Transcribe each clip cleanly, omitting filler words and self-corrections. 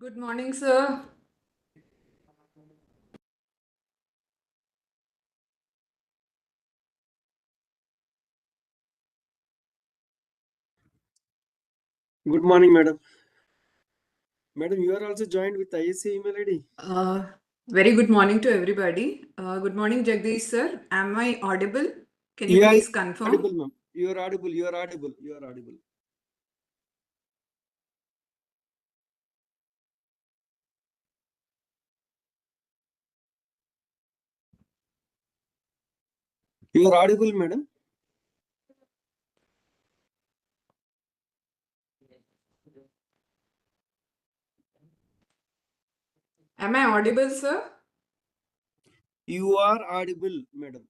Good morning, sir. Good morning, madam. Madam, you are also joined with ISEA email ID. Very good morning to everybody. Good morning, Jagdish, sir. Am I audible? Can you Yeah, please confirm? audible, ma'am. You are audible. You are audible. You are audible. You are audible, madam. Am I audible, sir? You are audible, madam.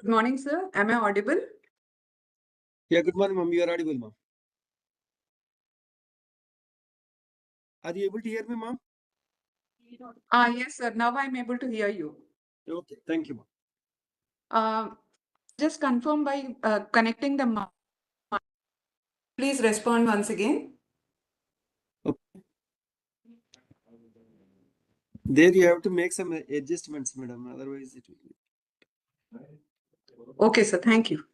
Good morning, sir. Am I audible? Yeah, good morning, ma'am. You are audible, ma'am. Are you able to hear me, ma'am? Yes, sir. Now I'm able to hear you. Okay, thank you, ma'am. Just confirm by connecting the mic. Please respond once again. Okay. There you have to make some adjustments, madam. Otherwise, it will be. Okay, sir. Thank you.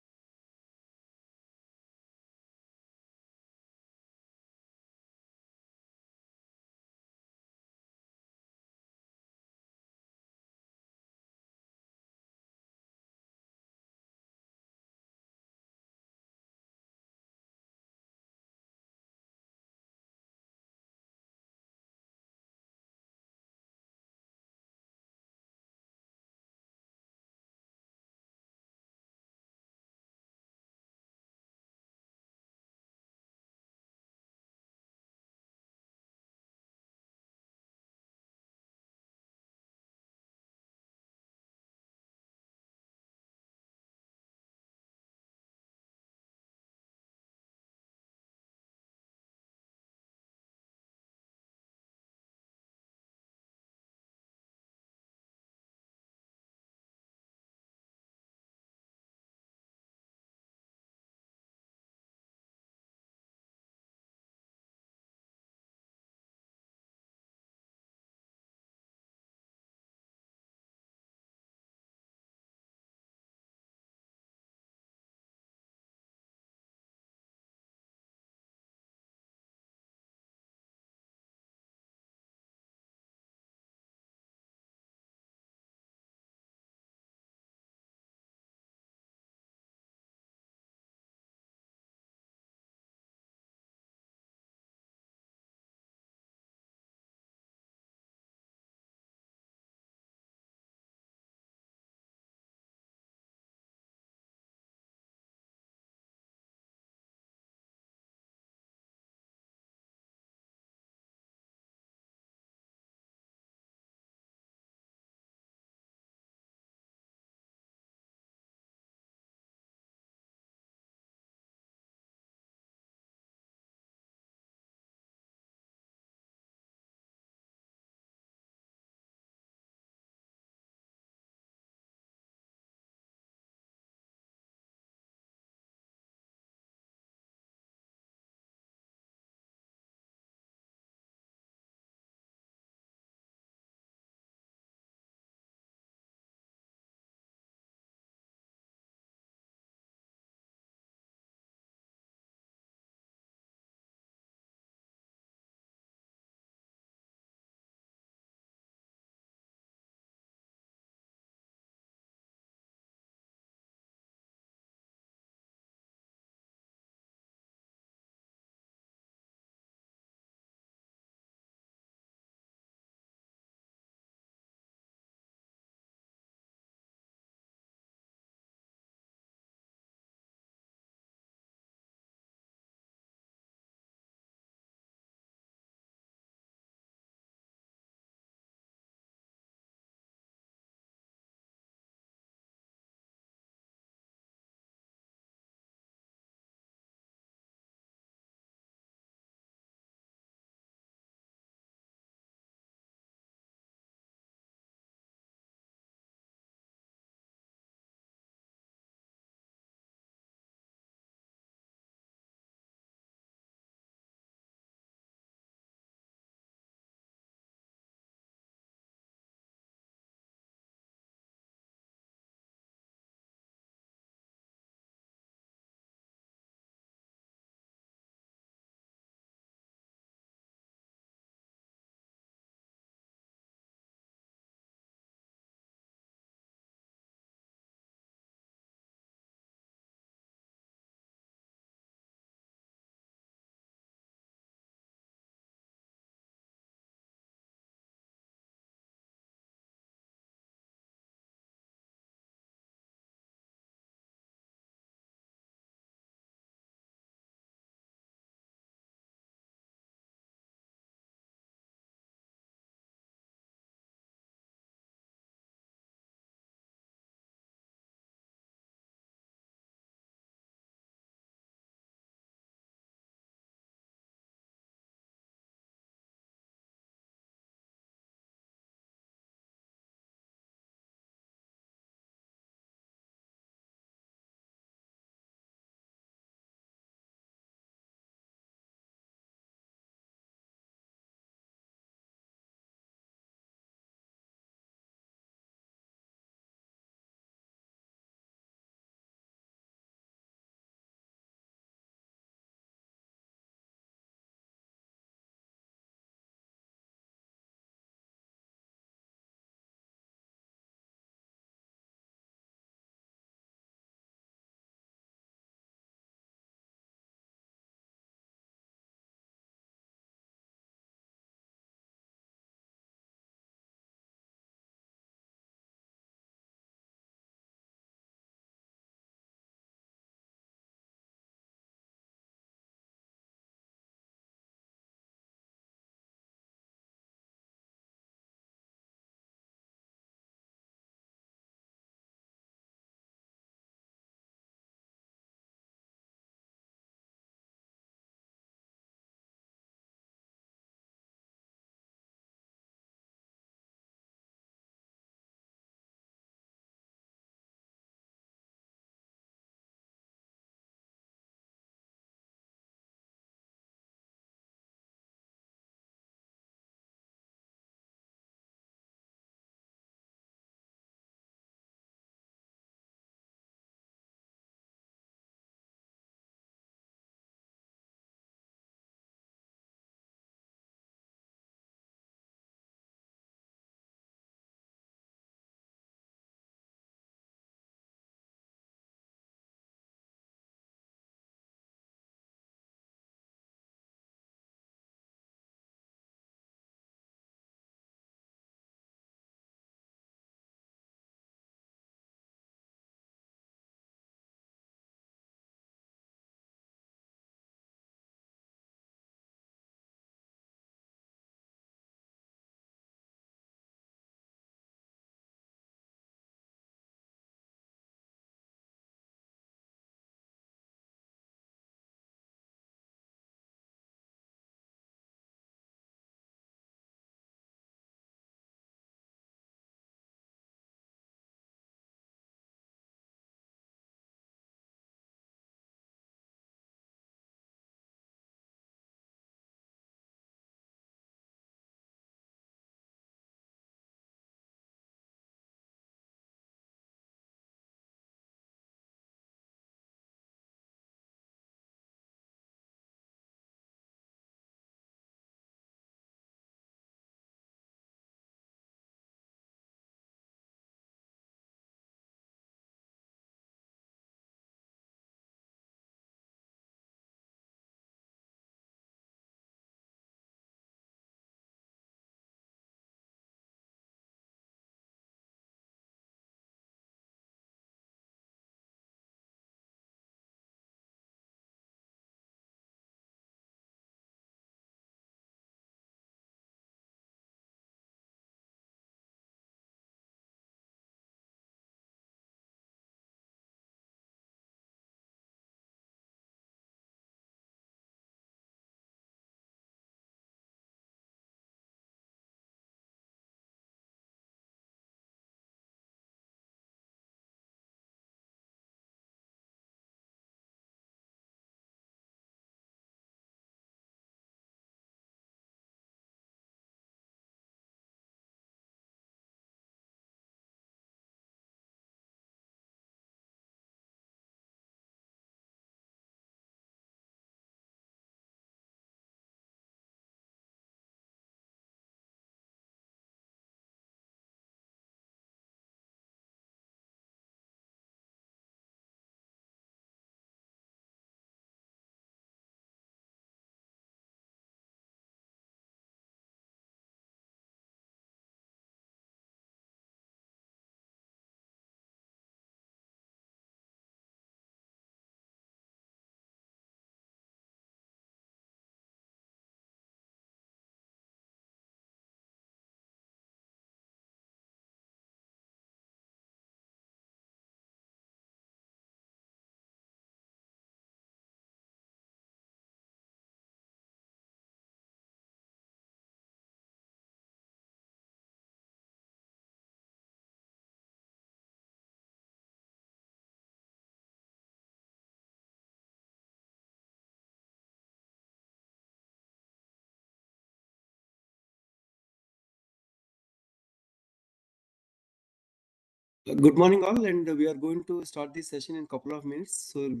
Good morning, all, and we are going to start this session in a couple of minutes. So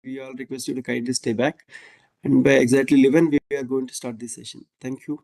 we all request you to kindly stay back, and by exactly 11, we are going to start this session. Thank you.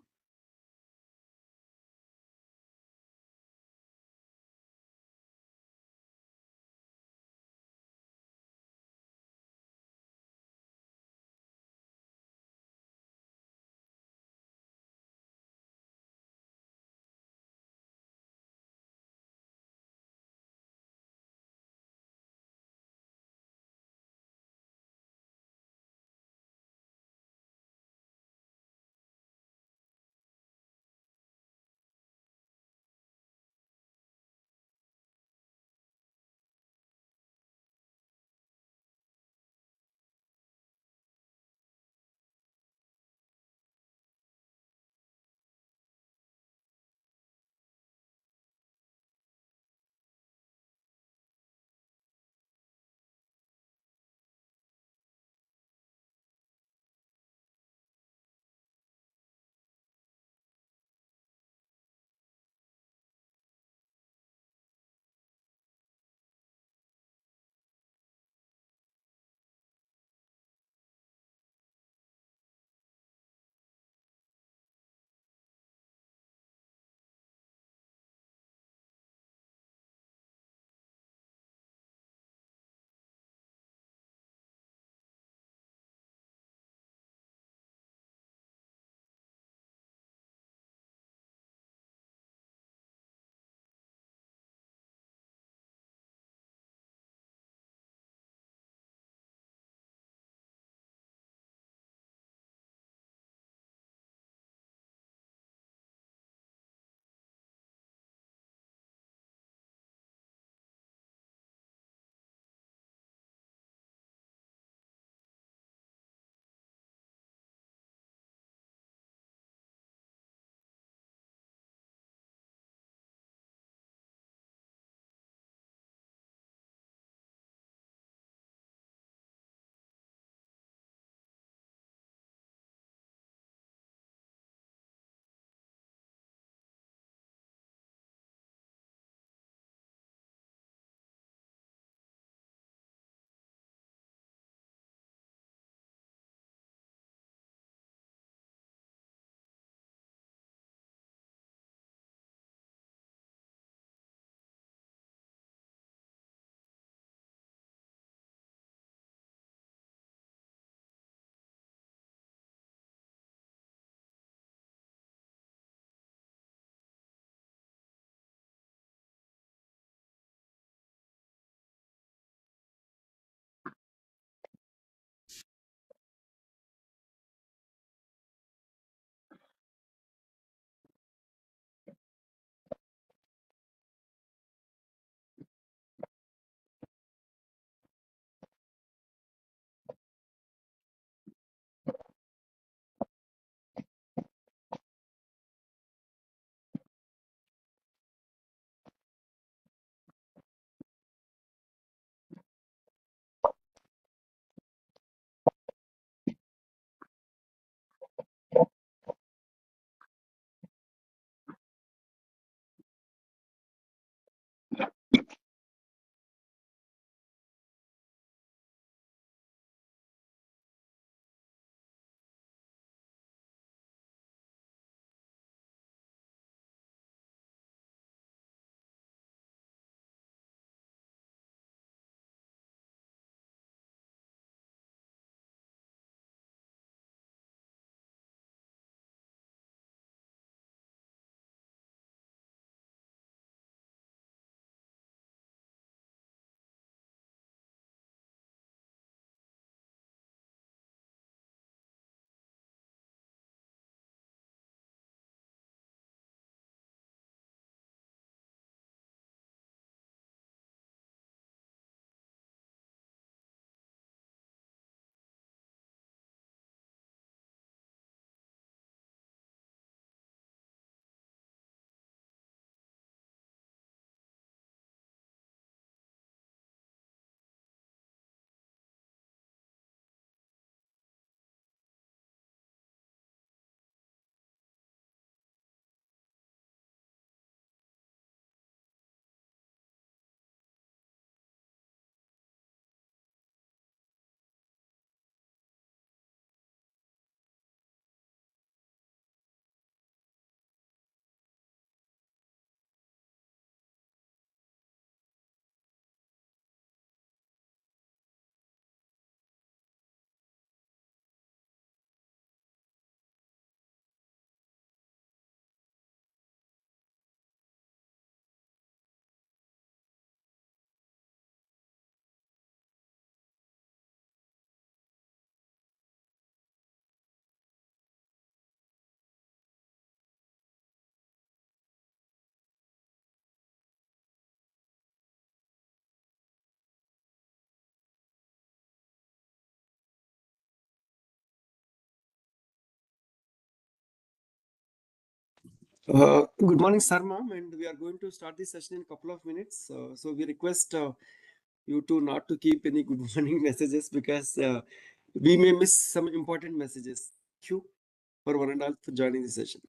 Good morning, sir, ma'am, and we are going to start this session in a couple of minutes. So we request you to not to keep any good morning messages because we may miss some important messages. Thank you for one and all for joining the session.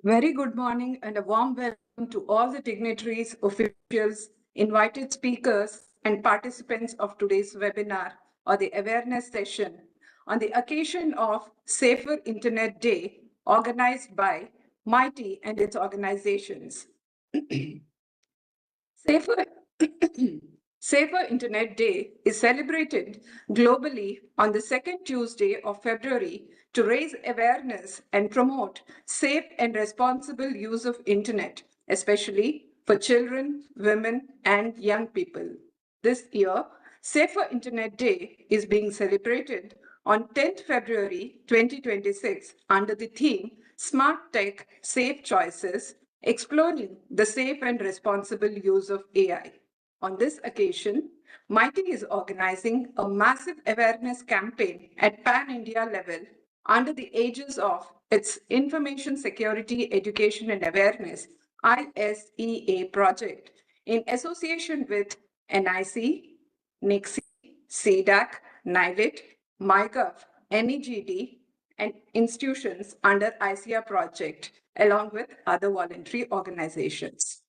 Very good morning and a warm welcome to all the dignitaries, officials, invited speakers, and participants of today's webinar or the awareness session on the occasion of Safer Internet Day organized by MITI and its organizations. Safer, Safer Internet Day is celebrated globally on the second Tuesday of February to raise awareness and promote safe and responsible use of Internet, especially for children, women, and young people. This year, Safer Internet Day is being celebrated on 10th February 2026 under the theme Smart Tech, Safe Choices, exploring the safe and responsible use of AI. On this occasion, MITI is organizing a massive awareness campaign at pan-India level under the aegis of its Information Security Education and Awareness ISEA project in association with NIC, NICSI, CDAC, NILIT, MyGov, NEGD, and institutions under ISEA project, along with other voluntary organizations.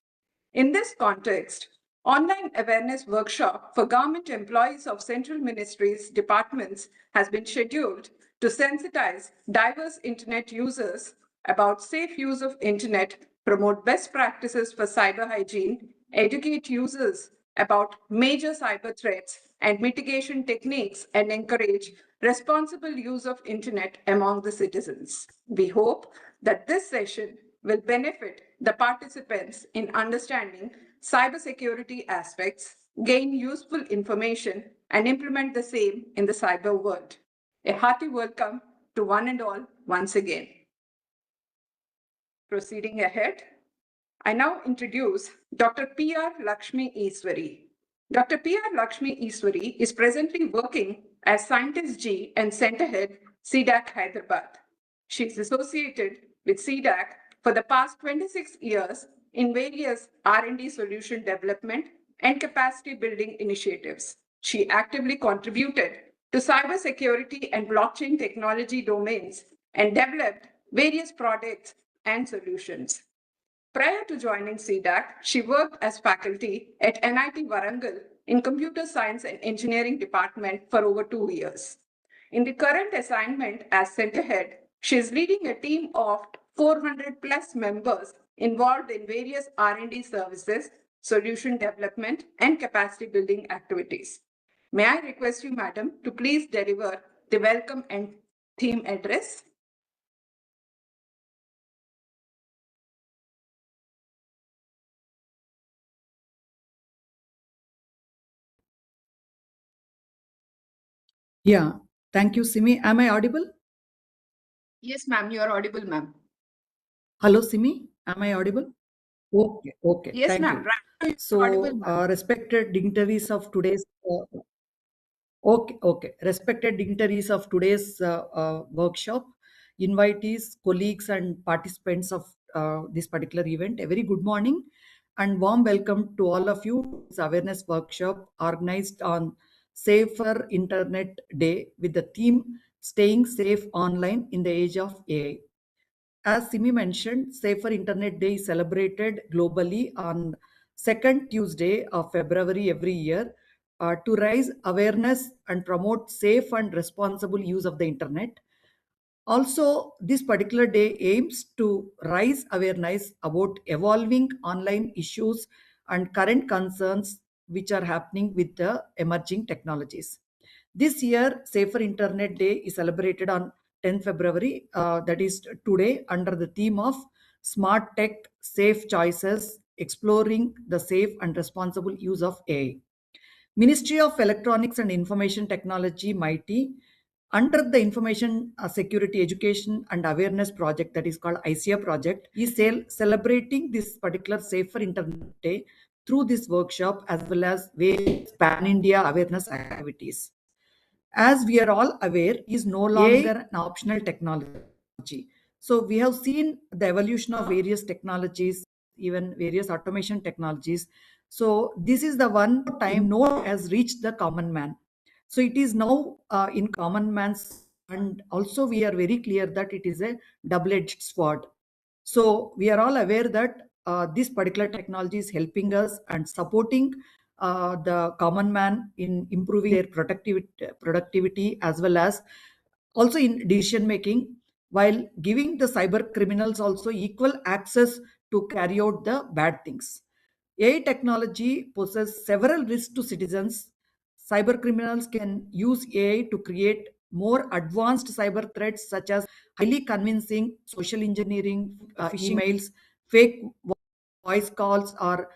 In this context, online awareness workshop for government employees of central ministries, departments has been scheduled to sensitize diverse internet users about safe use of internet, promote best practices for cyber hygiene, educate users about major cyber threats and mitigation techniques, and encourage responsible use of internet among the citizens. We hope that this session will benefit the participants in understanding cybersecurity aspects, gain useful information, and implement the same in the cyber world. A hearty welcome to one and all once again. Proceeding ahead, I now introduce Dr. P.R. Lakshmi Eswari. Dr. P.R. Lakshmi Eswari is presently working as Scientist G and Center Head, CDAC Hyderabad. She is associated with CDAC for the past 26 years in various R&D solution development and capacity building initiatives. She actively contributed to cybersecurity and blockchain technology domains and developed various products and solutions. Prior to joining CDAC, she worked as faculty at NIT Warangal in Computer Science and Engineering Department for over 2 years. In the current assignment as center head, she is leading a team of 400 plus members involved in various R&D services, solution development, and capacity building activities. May I request you, madam, to please deliver the welcome and theme address? Yeah, thank you, Simi. Am I audible? Yes, ma'am, you are audible, ma'am. Hello, Simi. Am I audible? Okay, Yes, thank ma'am. you. Right, you're audible, So, ma'am. respected dignitaries of today's, respected dignitaries of today's workshop, invitees, colleagues, and participants of this particular event, a very good morning. and warm welcome to all of you to this awareness workshop organized on Safer Internet Day with the theme Staying Safe Online in the Age of AI. As Simi mentioned, Safer Internet Day is celebrated globally on second Tuesday of February every year to raise awareness and promote safe and responsible use of the internet. Also, this particular day aims to raise awareness about evolving online issues and current concerns which are happening with the emerging technologies. This year, Safer Internet Day is celebrated on 10th February, that is today, under the theme of Smart Tech, Safe Choices, Exploring the Safe and Responsible Use of AI. Ministry of Electronics and Information Technology, MIT, under the Information Security Education and Awareness Project, that is called ISEA project, is celebrating this particular Safer Internet Day through this workshop as well as various pan-India awareness activities. As we are all aware, is no longer an optional technology. So we have seen the evolution of various technologies, even various automation technologies. So this is the one time no has reached the common man. So it is now in common man's, and also we are very clear that it is a double-edged sword. So we are all aware that this particular technology is helping us and supporting the common man in improving their productivity as well as also in decision making, while giving the cyber criminals also equal access to carry out the bad things. AI technology poses several risks to citizens. Cyber criminals can use AI to create more advanced cyber threats such as highly convincing social engineering, phishing emails, fake voice calls, or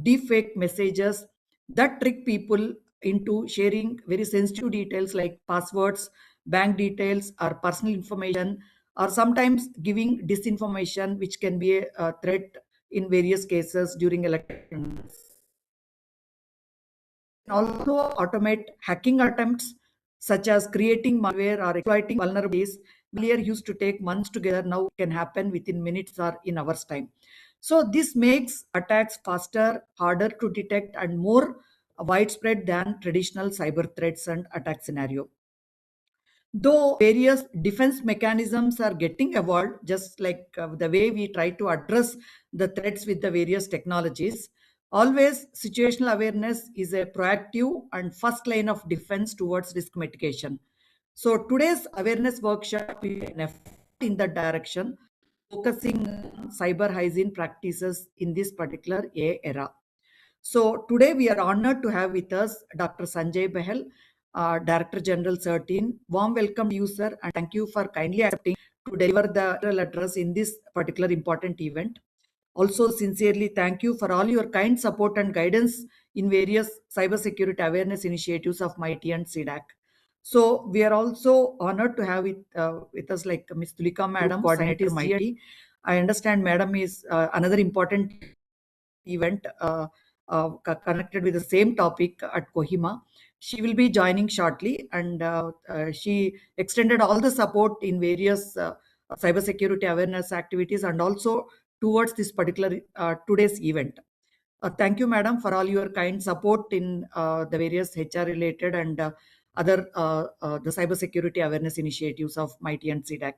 deepfake messages that trick people into sharing very sensitive details like passwords, bank details, or personal information, or sometimes giving disinformation, which can be a threat in various cases during elections. Also automate hacking attempts such as creating malware or exploiting vulnerabilities. Earlier used to take months together, now can happen within minutes or in hours time. So this makes attacks faster, harder to detect, and more widespread than traditional cyber threats and attack scenario. Though various defense mechanisms are getting evolved, just like the way we try to address the threats with the various technologies, always situational awareness is a proactive and first line of defense towards risk mitigation. So today's awareness workshop is an effort in that direction, focusing on cyber hygiene practices in this particular AI era. So today we are honored to have with us Dr. Sanjay Behel, Director General CERTIN. Warm welcome to you, sir, and thank you for kindly accepting to deliver the inaugural address in this particular important event. Also, sincerely thank you for all your kind support and guidance in various cybersecurity awareness initiatives of MIT and CDAC. So we are also honored to have with us like Ms. Tulika Madam, coordinator MIT. I understand Madam is another important event connected with the same topic at Kohima. She will be joining shortly, and she extended all the support in various cybersecurity awareness activities and also towards this particular today's event. Thank you, madam, for all your kind support in the various HR related and other the cybersecurity awareness initiatives of MIT and CDAC.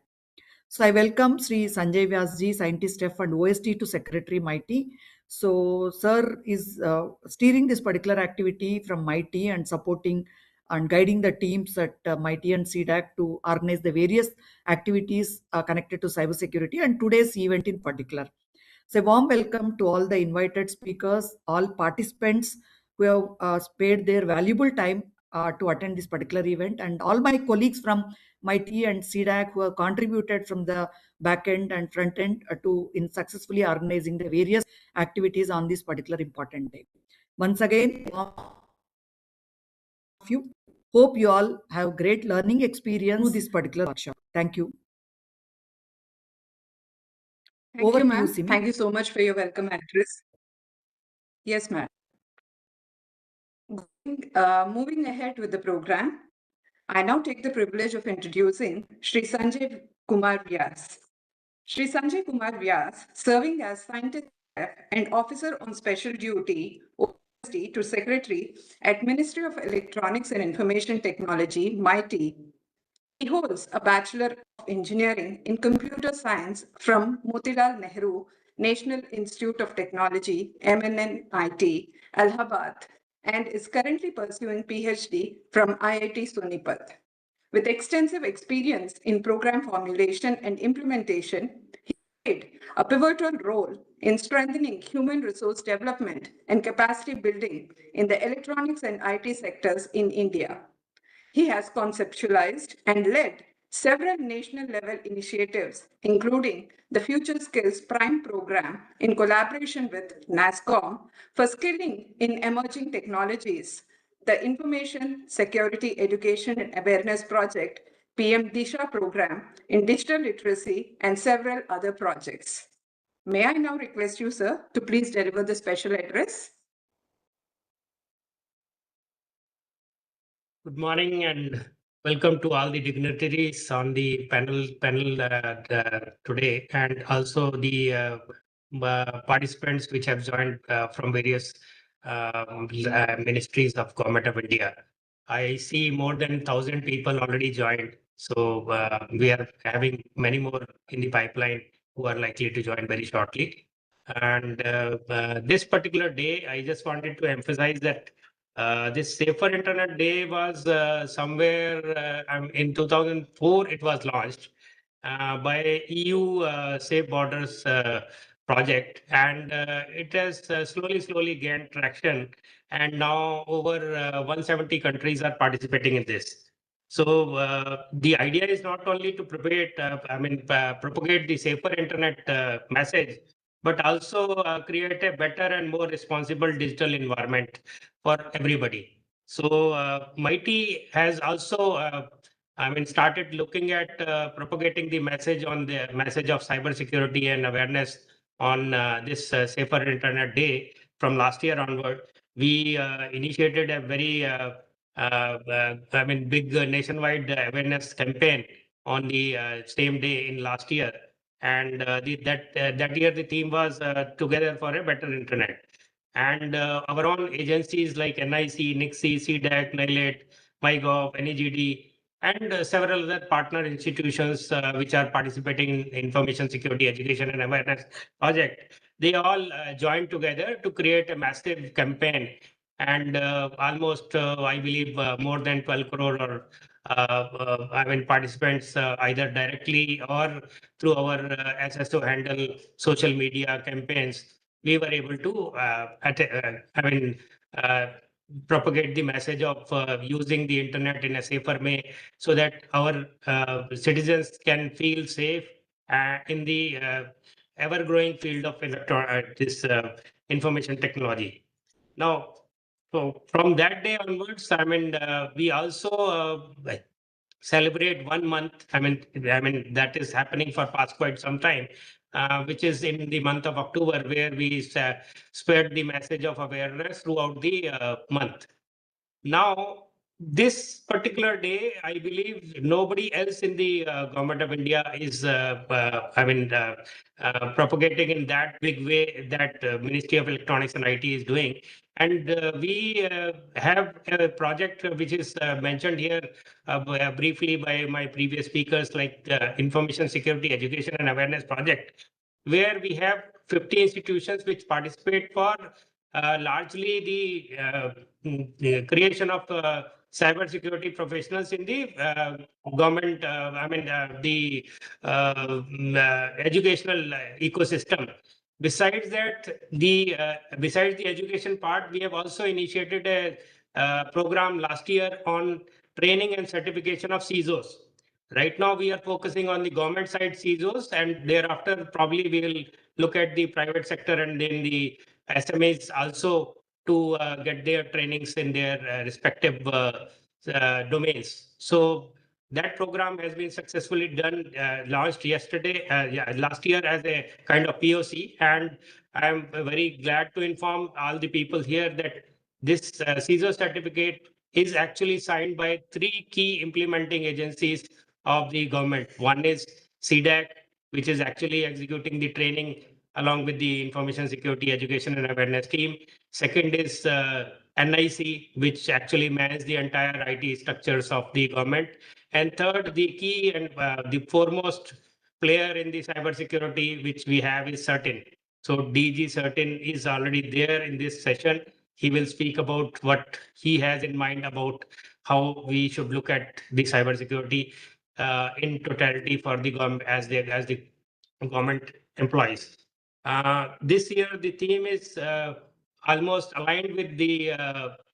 So I welcome Sri Sanjay Vyasji, Scientist F and OST to Secretary MIT. So sir is steering this particular activity from MIT and supporting and guiding the teams at MIT and CDAC to organize the various activities connected to cybersecurity and today's event in particular. So a warm welcome to all the invited speakers, all participants who have spared their valuable time to attend this particular event, and all my colleagues from MIT and CDAC who have contributed from the back end and front end to in successfully organizing the various activities on this particular important day. Once again, you hope you all have great learning experience through this particular workshop. Thank you. Thank Over you, to ma'am. Simi. Thank you so much for your welcome address. Yes, ma'am. Moving ahead with the program, I now take the privilege of introducing Sri Sanjay Kumar Vyas. Sri Sanjay Kumar Vyas, serving as scientist and Officer on Special Duty to Secretary at Ministry of Electronics and Information Technology, MITI. He holds a Bachelor of Engineering in Computer Science from Motilal Nehru National Institute of Technology, MNNIT, Allahabad, and is currently pursuing PhD from IIT Sonipat. With extensive experience in program formulation and implementation, he played a pivotal role in strengthening human resource development and capacity building in the electronics and IT sectors in India. He has conceptualized and led several national level initiatives, including the Future Skills Prime program in collaboration with NASCOM for skilling in emerging technologies, the Information Security Education and Awareness Project, PM Disha program in digital literacy, and several other projects. May I now request you, sir, to please deliver the special address? Good morning and welcome to all the dignitaries on the panel today, and also the participants which have joined from various ministries of Government of India. I see more than 1,000 people already joined, so we are having many more in the pipeline who are likely to join very shortly. And this particular day, I just wanted to emphasize that this Safer Internet Day was somewhere in 2004, it was launched by EU Safe Borders project, and it has slowly gained traction, and now over 170 countries are participating in this. So the idea is not only to propagate the safer internet message, but also create a better and more responsible digital environment for everybody. So MITI has also, started looking at propagating the message on the message of cybersecurity and awareness on this Safer Internet Day from last year onward. We initiated a very big nationwide awareness campaign on the same day in last year. And that year the theme was Together for a Better Internet. And our own agencies like NIC, NICSI, CDAC, NILET, MyGov, NEGD, and several other partner institutions which are participating in information security education and awareness project, they all joined together to create a massive campaign. And almost, I believe, more than 12 crore or participants either directly or through our SSO handle social media campaigns, we were able to propagate the message of using the internet in a safer way, so that our citizens can feel safe in the ever-growing field of this information technology. Now, so from that day onwards, we also celebrate 1 month. That is happening for past quite some time, which is in the month of October, where we spread the message of awareness throughout the month. Now, this particular day, I believe nobody else in the Government of India is, propagating in that big way that Ministry of Electronics and IT is doing. And we have a project which is mentioned here briefly by my previous speakers, like the Information Security Education and Awareness Project, where we have 50 institutions which participate for largely the creation of cybersecurity professionals in the government, the educational ecosystem. Besides that, besides the education part, we have also initiated a program last year on training and certification of CISOs. Right now, we are focusing on the government side CISOs, and thereafter probably we will look at the private sector and then the SMEs also to get their trainings in their respective domains. So that program has been successfully done, launched last year as a kind of POC. And I'm very glad to inform all the people here that this CISO certificate is actually signed by 3 key implementing agencies of the government. One is CDAC, which is actually executing the training along with the Information Security Education and Awareness team. Second is NIC, which actually manages the entire IT structures of the government. And third, the key and the foremost player in the cybersecurity, which we have, is Certain. So DG Certain is already there in this session. He will speak about what he has in mind about how we should look at the cybersecurity in totality for the government as the government employees. This year, the theme is almost aligned with the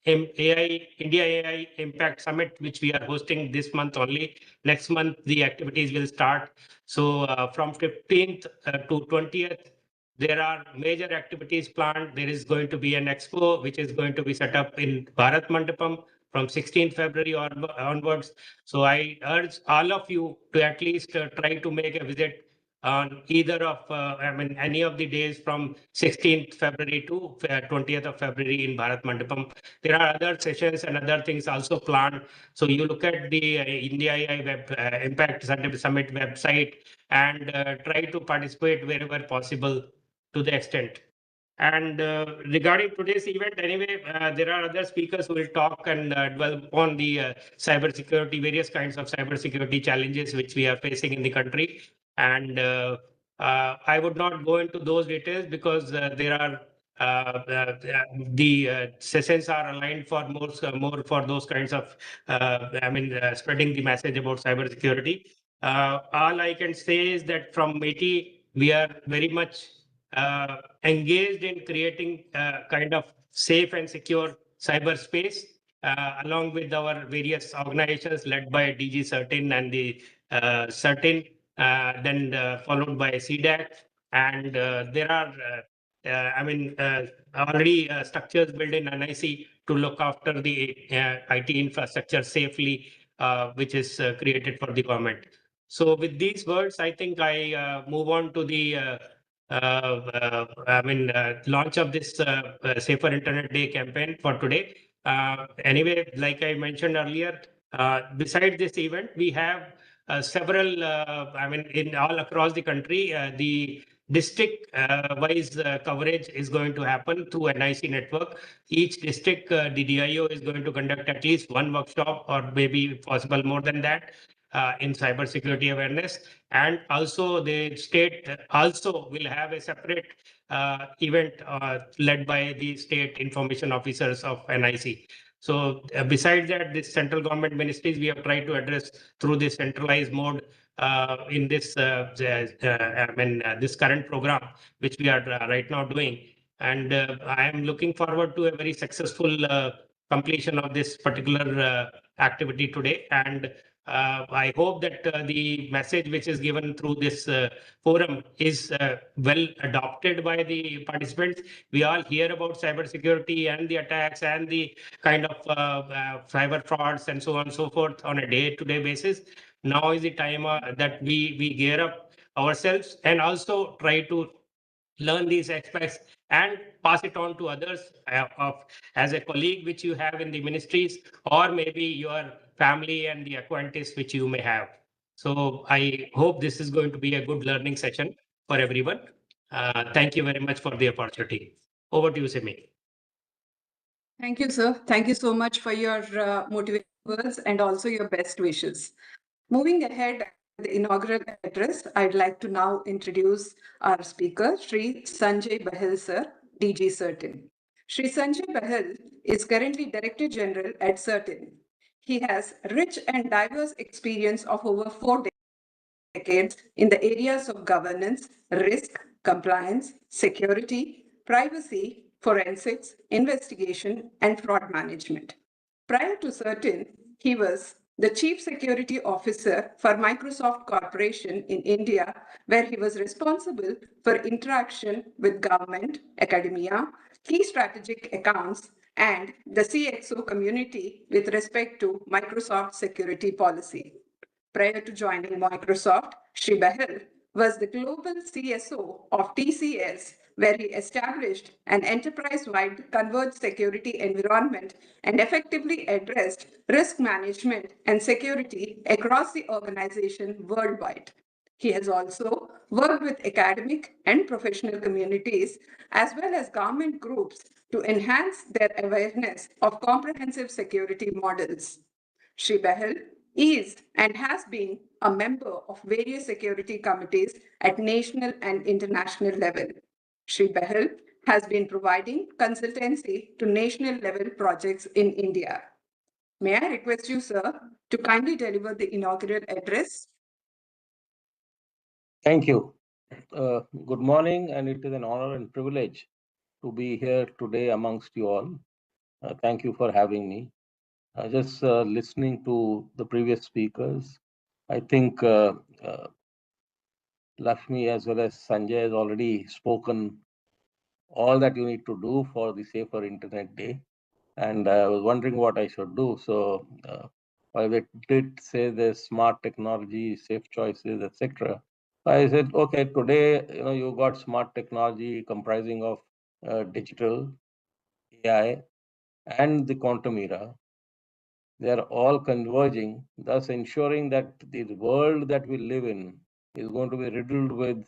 AI India AI Impact Summit, which we are hosting this month only. Next month, the activities will start. So from 15th to 20th, there are major activities planned. There is going to be an expo, which is going to be set up in Bharat Mandapam from 16th February onwards. So I urge all of you to at least try to make a visit on either of, any of the days from 16th February to 20th of February in Bharat Mandapam. There are other sessions and other things also planned. So you look at the India AI Impact Summit website and try to participate wherever possible to the extent. And regarding today's event, anyway, there are other speakers who will talk and dwell on the cybersecurity, various kinds of cybersecurity challenges which we are facing in the country. And I would not go into those details because there are the sessions are aligned for more for those kinds of spreading the message about cybersecurity. All I can say is that from MITI, we are very much engaged in creating kind of safe and secure cyberspace, along with our various organizations led by DG Certain and the Certain, then followed by CDAC. And there are, already structures built in NIC to look after the IT infrastructure safely, which is created for the government. So with these words, I think I move on to the launch of this Safer Internet Day campaign for today. Anyway, like I mentioned earlier, beside this event, we have several, in all across the country, the district-wise coverage is going to happen through NIC network. Each district, the DIO is going to conduct at least one workshop or maybe possible more than that in cybersecurity awareness. And also the state also will have a separate event led by the state information officers of NIC. So besides that, this central government ministries, we have tried to address through this centralized mode in this this current program, which we are right now doing. And I am looking forward to a very successful completion of this particular activity today. And I hope that the message which is given through this forum is well adopted by the participants. We all hear about cybersecurity and the attacks and the kind of cyber frauds and so on and so forth on a day-to-day basis. Now is the time that we gear up ourselves and also try to learn these aspects and pass it on to others as a colleague which you have in the ministries, or maybe your family and the acquaintance which you may have. So I hope this is going to be a good learning session for everyone. Thank you very much for the opportunity. Over to you, Simi. Thank you, sir. Thank you so much for your motivating words and also your best wishes. Moving ahead, the inaugural address, I'd like to now introduce our speaker, Sri Sanjay Bahal, sir, DG Certain. Sri Sanjay Bahal is currently Director General at Certain. He has rich and diverse experience of over 4 decades in the areas of governance, risk, compliance, security, privacy, forensics, investigation, and fraud management. Prior to Certain, he was the Chief Security Officer for Microsoft Corporation in India, where he was responsible for interaction with government, academia, key strategic accounts, and the CXO community with respect to Microsoft security policy. Prior to joining Microsoft, Sri Bahal was the global CSO of TCS, where he established an enterprise-wide converged security environment and effectively addressed risk management and security across the organization worldwide. He has also worked with academic and professional communities as well as government groups to enhance their awareness of comprehensive security models. Shri Bahal is and has been a member of various security committees at national and international level. Shri Bahal has been providing consultancy to national level projects in India. May I request you, sir, to kindly deliver the inaugural address? Thank you. Good morning, and it is an honor and privilege to be here today amongst you all. Thank you for having me. Just listening to the previous speakers, I think Lakshmi as well as Sanjay has already spoken all that you need to do for the Safer Internet Day. And I was wondering what I should do. So while they did say there's smart technology, safe choices, etc., I said, okay, today you got smart technology comprising of digital, AI, and the quantum era. They are all converging, thus ensuring that the world that we live in is going to be riddled with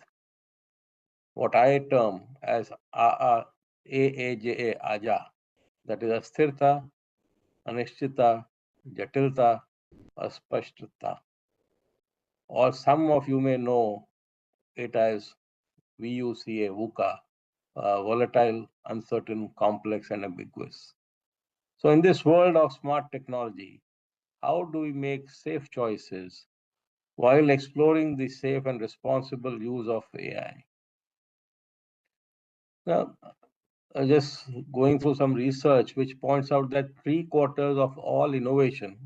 what I term as AAJA, AJA, that is asthirta, anishchita, jatilta, aspashtata. Or some of you may know it as VUCA, VUCA, volatile, uncertain, complex, and ambiguous. So in this world of smart technology, how do we make safe choices while exploring the safe and responsible use of AI? Now, just going through some research which points out that 3/4 of all innovation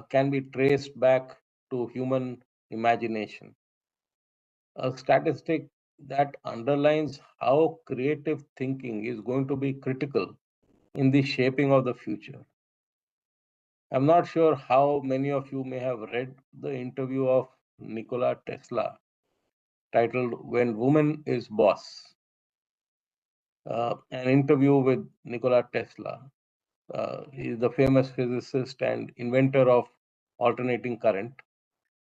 can be traced back to human imagination. A statistic that underlines how creative thinking is going to be critical in the shaping of the future. I'm not sure how many of you may have read the interview of Nikola Tesla titled When Woman is Boss. An interview with Nikola Tesla. He is the famous physicist and inventor of alternating current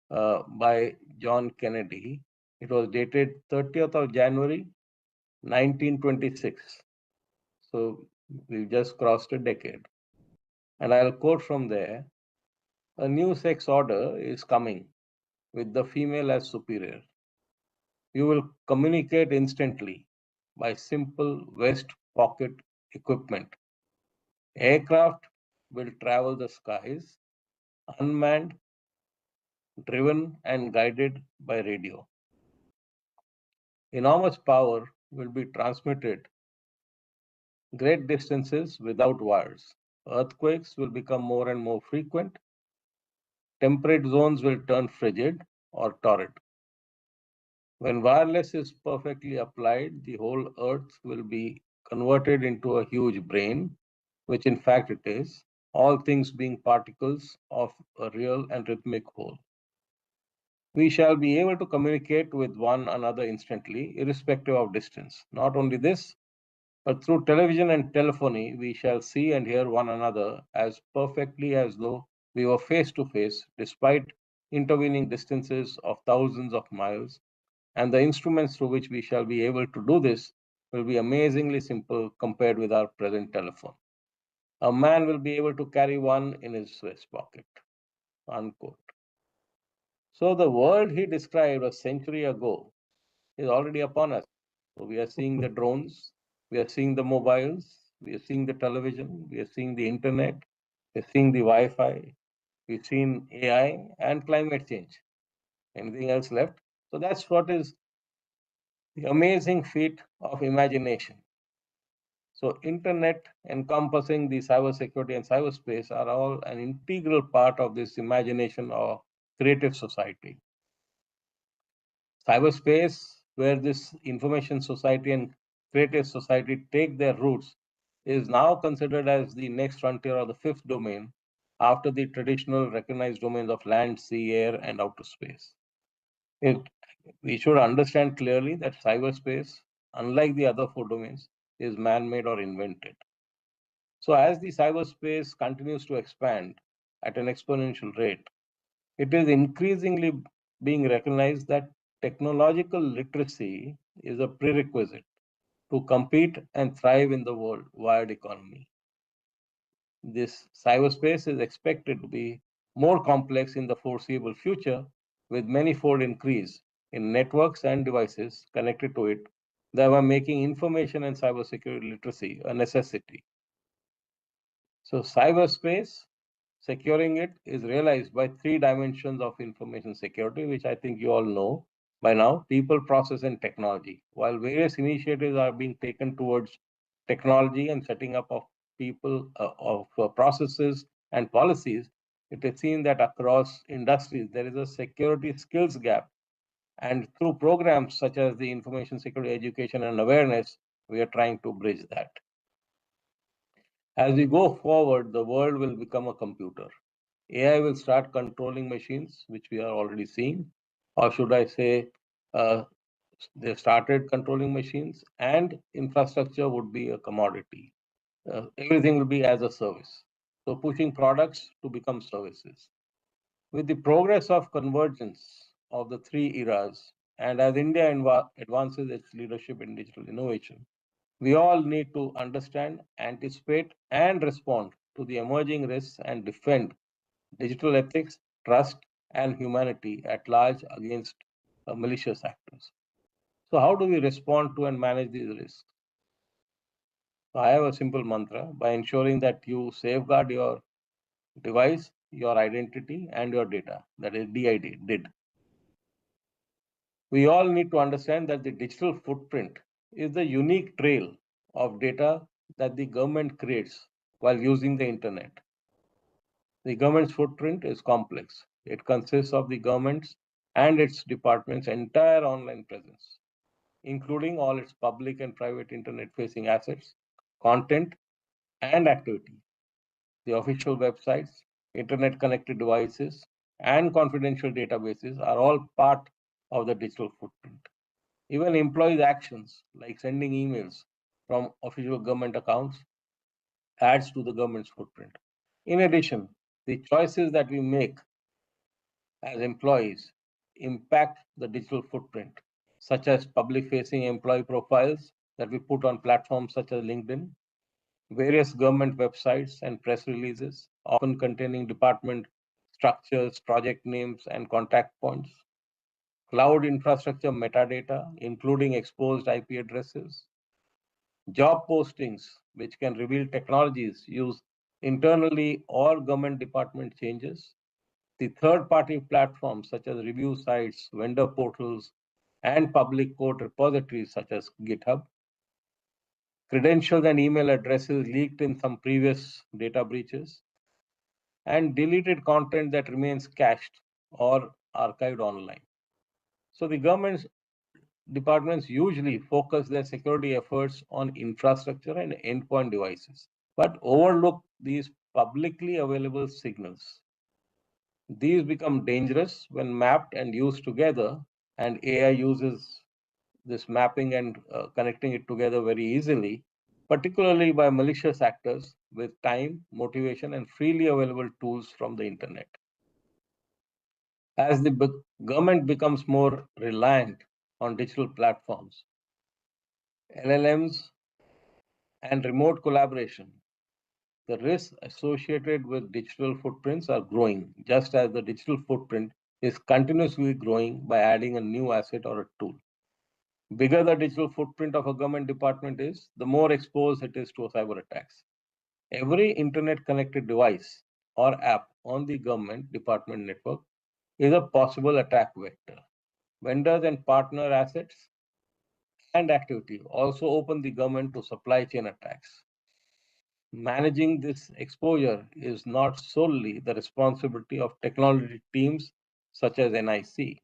by John Kennedy. It was dated 30th of January, 1926. So we've just crossed a decade. And I'll quote from there, a new sex order is coming with the female as superior. You will communicate instantly by simple vest pocket equipment. Aircraft will travel the skies, unmanned, driven and guided by radio. Enormous power will be transmitted great distances without wires. Earthquakes will become more and more frequent. Temperate zones will turn frigid or torrid. When wireless is perfectly applied, the whole Earth will be converted into a huge brain, which in fact it is, all things being particles of a real and rhythmic whole. We shall be able to communicate with one another instantly, irrespective of distance. Not only this, but through television and telephony, we shall see and hear one another as perfectly as though we were face to face, despite intervening distances of thousands of miles. And the instruments through which we shall be able to do this will be amazingly simple compared with our present telephone. A man will be able to carry one in his vest pocket. Unquote. So the world he described a century ago is already upon us. So we are seeing the drones, we are seeing the mobiles, we are seeing the television, we are seeing the internet, we are seeing the Wi-Fi, we've seen AI and climate change. Anything else left? So that's what is the amazing feat of imagination. So internet encompassing the cybersecurity and cyberspace are all an integral part of this imagination or creative society. Cyberspace, where this information society and creative society take their roots, is now considered as the next frontier or the fifth domain after the traditional recognized domains of land, sea, air, and outer space. We should understand clearly that cyberspace, unlike the other four domains, is man-made or invented. So as the cyberspace continues to expand at an exponential rate, it is increasingly being recognized that technological literacy is a prerequisite to compete and thrive in the worldwide economy. This cyberspace is expected to be more complex in the foreseeable future, with many-fold increase in networks and devices connected to it, thereby making information and cybersecurity literacy a necessity. So cyberspace, securing it is realized by three dimensions of information security, which I think you all know by now: people, process, and technology. While various initiatives are being taken towards technology and setting up of people, of processes and policies, it is seen that across industries there is a security skills gap. And through programs such as the information security education and awareness, we are trying to bridge that. As we go forward, the world will become a computer. AI will start controlling machines, which we are already seeing, or should I say, uh, they've started controlling machines, and infrastructure would be a commodity. Everything will be as a service. So pushing products to become services. With the progress of convergence of the three eras, and as India advances its leadership in digital innovation, we all need to understand, anticipate, and respond to the emerging risks and defend digital ethics, trust, and humanity at large against malicious actors. So, how do we respond to and manage these risks? So I have a simple mantra: by ensuring that you safeguard your device, your identity, and your data. That is DID, did. We all need to understand that the digital footprint is the unique trail of data that the government creates while using the internet. The government's footprint is complex. It consists of the government's and its department's entire online presence, including all its public and private internet-facing assets, content, and activity. The official websites, internet-connected devices, and confidential databases are all part of the digital footprint. Even employees' actions, like sending emails from official government accounts, adds to the government's footprint. In addition, the choices that we make as employees impact the digital footprint, such as public-facing employee profiles that we put on platforms such as LinkedIn, various government websites and press releases, often containing department structures, project names, and contact points, cloud infrastructure metadata, including exposed IP addresses, job postings, which can reveal technologies used internally or government department changes, the third-party platforms such as review sites, vendor portals, and public code repositories such as GitHub, credentials and email addresses leaked in some previous data breaches, and deleted content that remains cached or archived online. So the government departments usually focus their security efforts on infrastructure and endpoint devices, but overlook these publicly available signals. These become dangerous when mapped and used together, and AI uses this mapping and connecting it together very easily, particularly by malicious actors with time, motivation, and freely available tools from the internet. As the government becomes more reliant on digital platforms, LLMs, and remote collaboration, the risks associated with digital footprints are growing, just as the digital footprint is continuously growing by adding a new asset or a tool. Bigger the digital footprint of a government department is, the more exposed it is to cyber attacks. Every internet connected device or app on the government department network is a possible attack vector. Vendors and partner assets and activity also open the government to supply chain attacks. Managing this exposure is not solely the responsibility of technology teams such as NIC.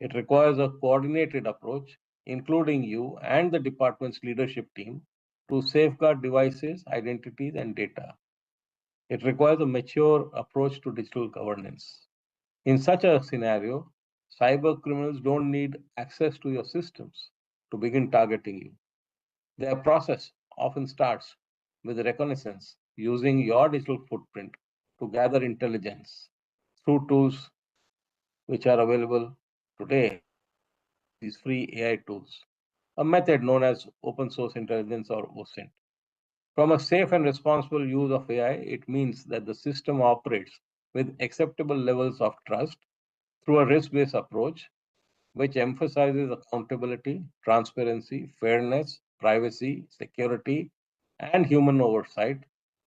It requires a coordinated approach, including you and the department's leadership team, to safeguard devices, identities, and data. It requires a mature approach to digital governance. In such a scenario, cyber criminals don't need access to your systems to begin targeting you. Their process often starts with reconnaissance, using your digital footprint to gather intelligence through tools which are available today these free AI tools, a method known as open source intelligence or OSINT. From a safe and responsible use of AI, it means that the system operates with acceptable levels of trust through a risk-based approach, which emphasizes accountability, transparency, fairness, privacy, security, and human oversight,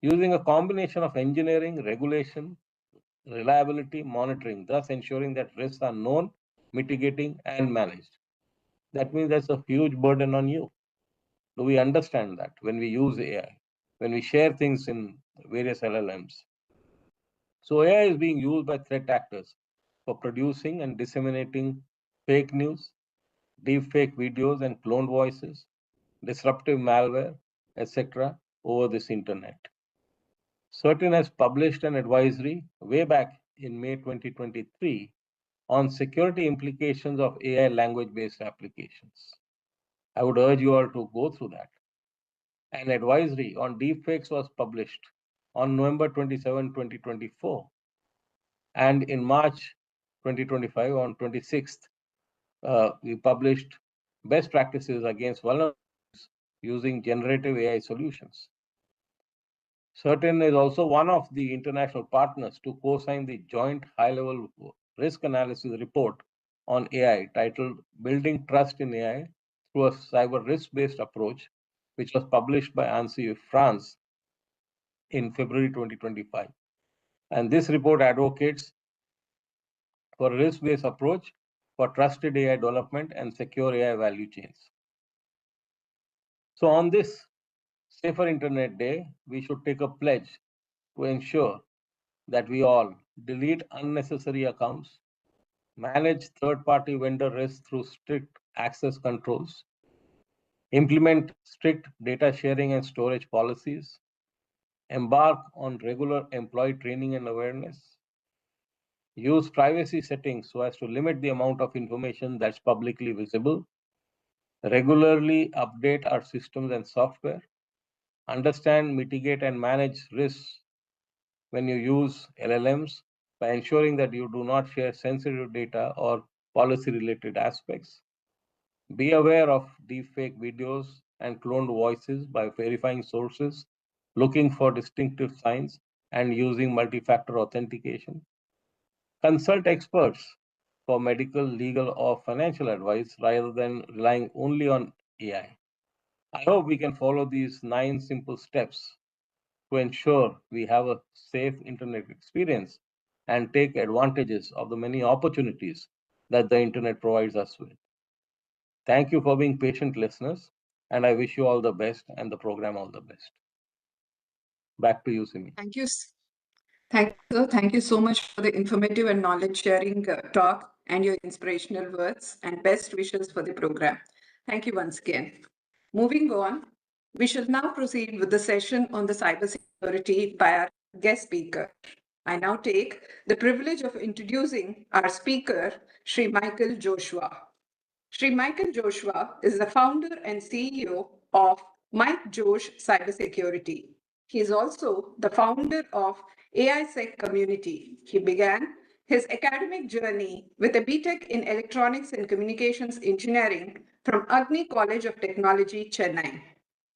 using a combination of engineering, regulation, reliability, monitoring, thus ensuring that risks are known, mitigating, and managed. That means that's a huge burden on you. Do we understand that when we use AI, when we share things in various LLMs? So AI is being used by threat actors for producing and disseminating fake news, deepfake videos and cloned voices, disruptive malware, etc. over this internet. Certain has published an advisory way back in May 2023 on security implications of AI language-based applications. I would urge you all to go through that. An advisory on deepfakes was published on November 27, 2024. And in March 2025, on 26th, we published best practices against vulnerabilities using generative AI solutions. Certain is also one of the international partners to co-sign the joint high-level risk analysis report on AI titled Building Trust in AI through a Cyber Risk-Based Approach, which was published by ISEA France in February 2025. And this report advocates for a risk-based approach for trusted AI development and secure AI value chains. So on this Safer Internet Day, we should take a pledge to ensure that we all delete unnecessary accounts, manage third-party vendor risk through strict access controls, implement strict data sharing and storage policies, embark on regular employee training and awareness, use privacy settings so as to limit the amount of information that's publicly visible, regularly update our systems and software, understand, mitigate, and manage risks when you use LLMs by ensuring that you do not share sensitive data or policy-related aspects. Be aware of deepfake videos and cloned voices by verifying sources, looking for distinctive signs, and using multi-factor authentication. Consult experts for medical, legal, or financial advice rather than relying only on AI. I hope we can follow these 9 simple steps to ensure we have a safe internet experience and take advantages of the many opportunities that the internet provides us with. Thank you for being patient listeners, and I wish you all the best and the program all the best. Back to you, Simi. Thank you. Thank you, sir. Thank you so much for the informative and knowledge sharing talk and your inspirational words and best wishes for the program. Thank you once again. Moving on, we shall now proceed with the session on the cybersecurity by our guest speaker. I now take the privilege of introducing our speaker, Sri Michael Joshua. Sri Michael Joshua is the founder and CEO of Mike Josh Cybersecurity. He is also the founder of AISEC community. He began his academic journey with a BTech in Electronics and Communications Engineering from Agni College of Technology, Chennai.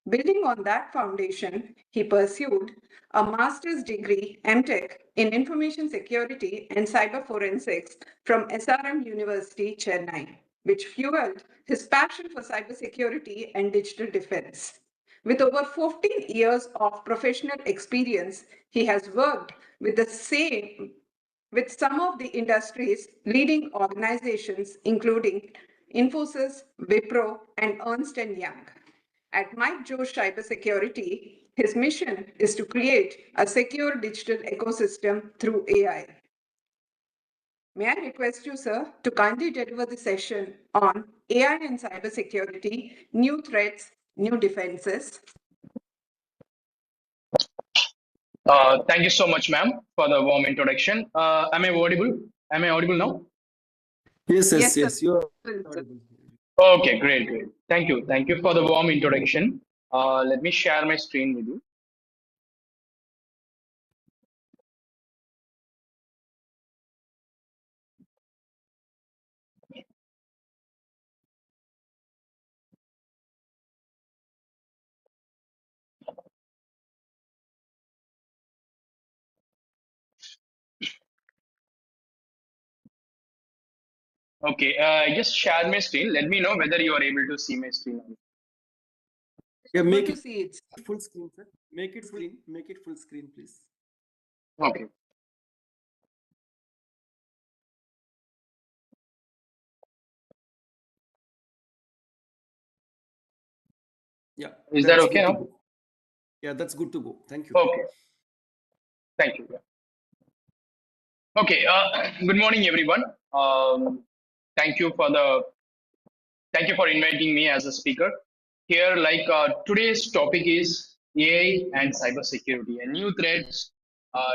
Building on that foundation, he pursued a master's degree MTech in Information Security and Cyber Forensics from SRM University, Chennai, which fueled his passion for cybersecurity and digital defense. With over 14 years of professional experience, he has worked with some of the industry's leading organizations, including Infosys, Wipro, and Ernst & Young. At Mike Josh Cybersecurity, his mission is to create a secure digital ecosystem through AI. May I request you, sir, to kindly deliver the session on AI and cybersecurity, new threats, new defenses. Thank you so much, ma'am, for the warm introduction. Am I audible? Am I audible now? Yes, Yes, sir. You are Sir. audible. Okay, great, great. Thank you. Thank you for the warm introduction. Let me share my screen with you. Okay, just share my screen. Let me know whether you are able to see my screen. Yeah, Good make to it see it. full screen, sir. Make it full. Make it full screen, please. Okay. Yeah, Is that that's okay good to now? go. Yeah, that's good to go. Thank you. Okay. Thank you. Okay. Good morning, everyone. Thank you for the thank you for inviting me as a speaker. Here, like today's topic is AI and cybersecurity and new threats,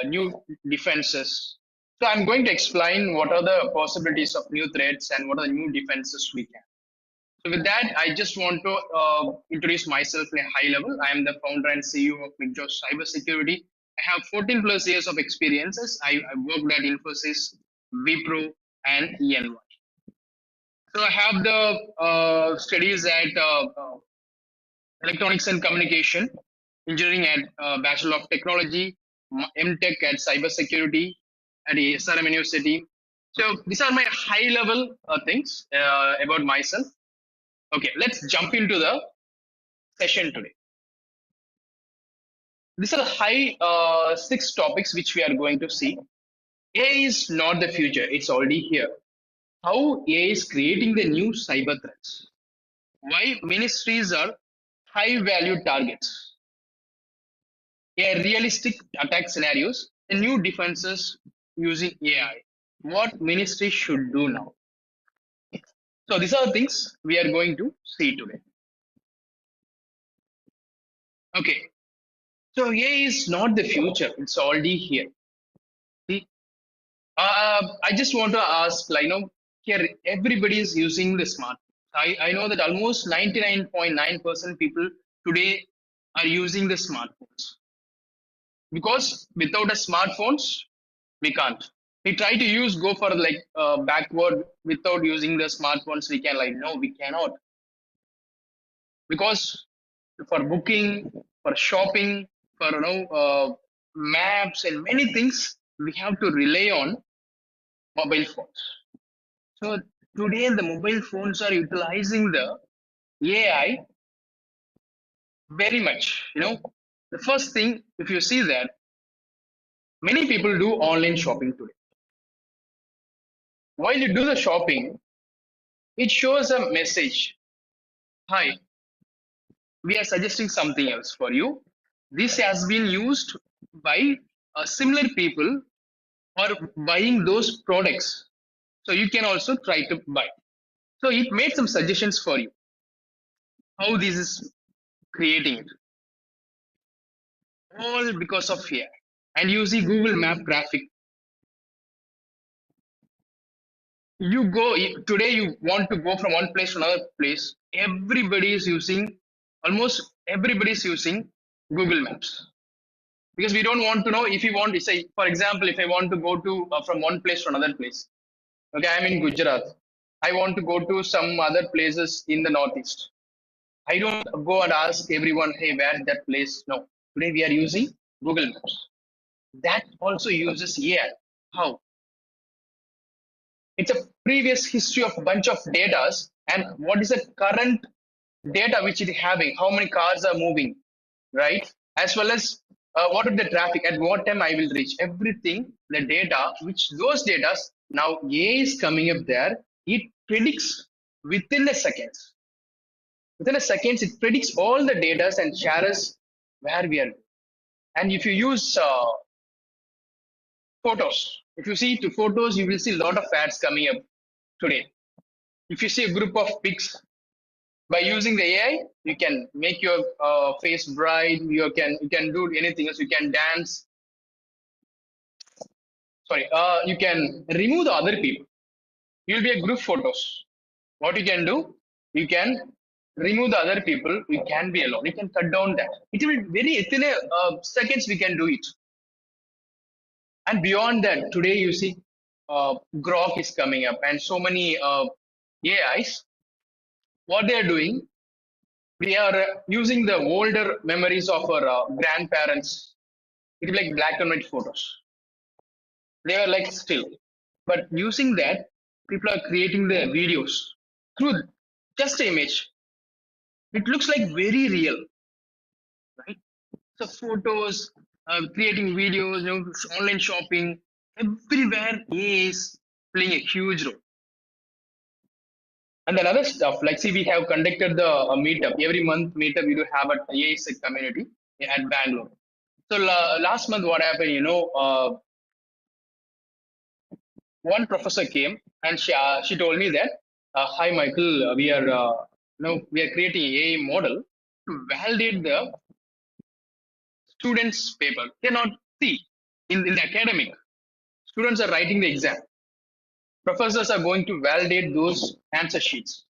new defenses. So I'm going to explain what are the possibilities of new threats and what are the new defenses we can. So with that, I just want to introduce myself in a high level. I am the founder and CEO of Migjo Cybersecurity. I have 14 plus years of experiences. I worked at Infosys, Wipro, and ENY. So I have the studies at Electronics and Communication, Engineering at Bachelor of Technology, MTech at Cybersecurity at SRM University. So these are my high level things about myself. Okay, let's jump into the session today. These are high six topics which we are going to see. AI is not the future, it's already here. How AI is creating the new cyber threats. Why ministries are high value targets. A realistic attack scenarios and new defenses using AI. What ministry should do now. So these are the things we are going to see today. Okay. So AI is not the future, it's already here. See, I just want to ask, like, here everybody is using the smartphone. I know that almost 99.9% people today are using the smartphones because without a smartphones, we can't. We try to use go for like backward without using the smartphones. We can like no, we cannot because for booking, for shopping, for maps and many things, we have to rely on mobile phones. So today the mobile phones are utilizing the AI very much. The first thing, if you see that many people do online shopping today. While you do the shopping, it shows a message. Hi, we are suggesting something else for you. This has been used by similar people or buying those products. So you can also try to buy. So it made some suggestions for you. How this is creating it. All because of fear. And you see Google Map traffic. Today, you want to go from one place to another place. Almost everybody is using Google Maps because we don't want to know if you want to say, for example, if I want to go to from one place to another place. Okay, I'm in Gujarat. I want to go to some other places in the Northeast. I don't go and ask everyone, hey, where is that place? No. Today we are using Google Maps. That also uses AI. How? It's a previous history of a bunch of data and what is the current data which it is having, how many cars are moving, right? As well as what is the traffic, at what time I will reach, everything, the data, which those data, now AI is coming up there, it predicts within a second. Within a second, it predicts all the data and shares where we are. And if you use photos, if you see to photos, you will see a lot of ads coming up today. If you see a group of pics, by using the AI, you can make your face bright. You can do anything else. You can dance. Sorry, you can remove the other people. You'll be a group photos. What you can do, you can remove the other people. You can be alone. You can cut down that. It will very within a seconds we can do it. And beyond that, today you see Grok is coming up, and so many AIs. What they are doing, we are using the older memories of our grandparents. It is like black and white photos. They are like still, but using that, people are creating the videos through just an image. It looks like very real, right? So photos, creating videos, online shopping, everywhere AI is playing a huge role. And then other stuff, like see, we have conducted the meetup every month. Meetup we do have at ISEA community at Bangalore. So last month, what happened? One professor came and she told me that, "Hi, Michael, we are creating AI model to validate the students' paper. Cannot see in the academic. Students are writing the exam. Professors are going to validate those answer sheets.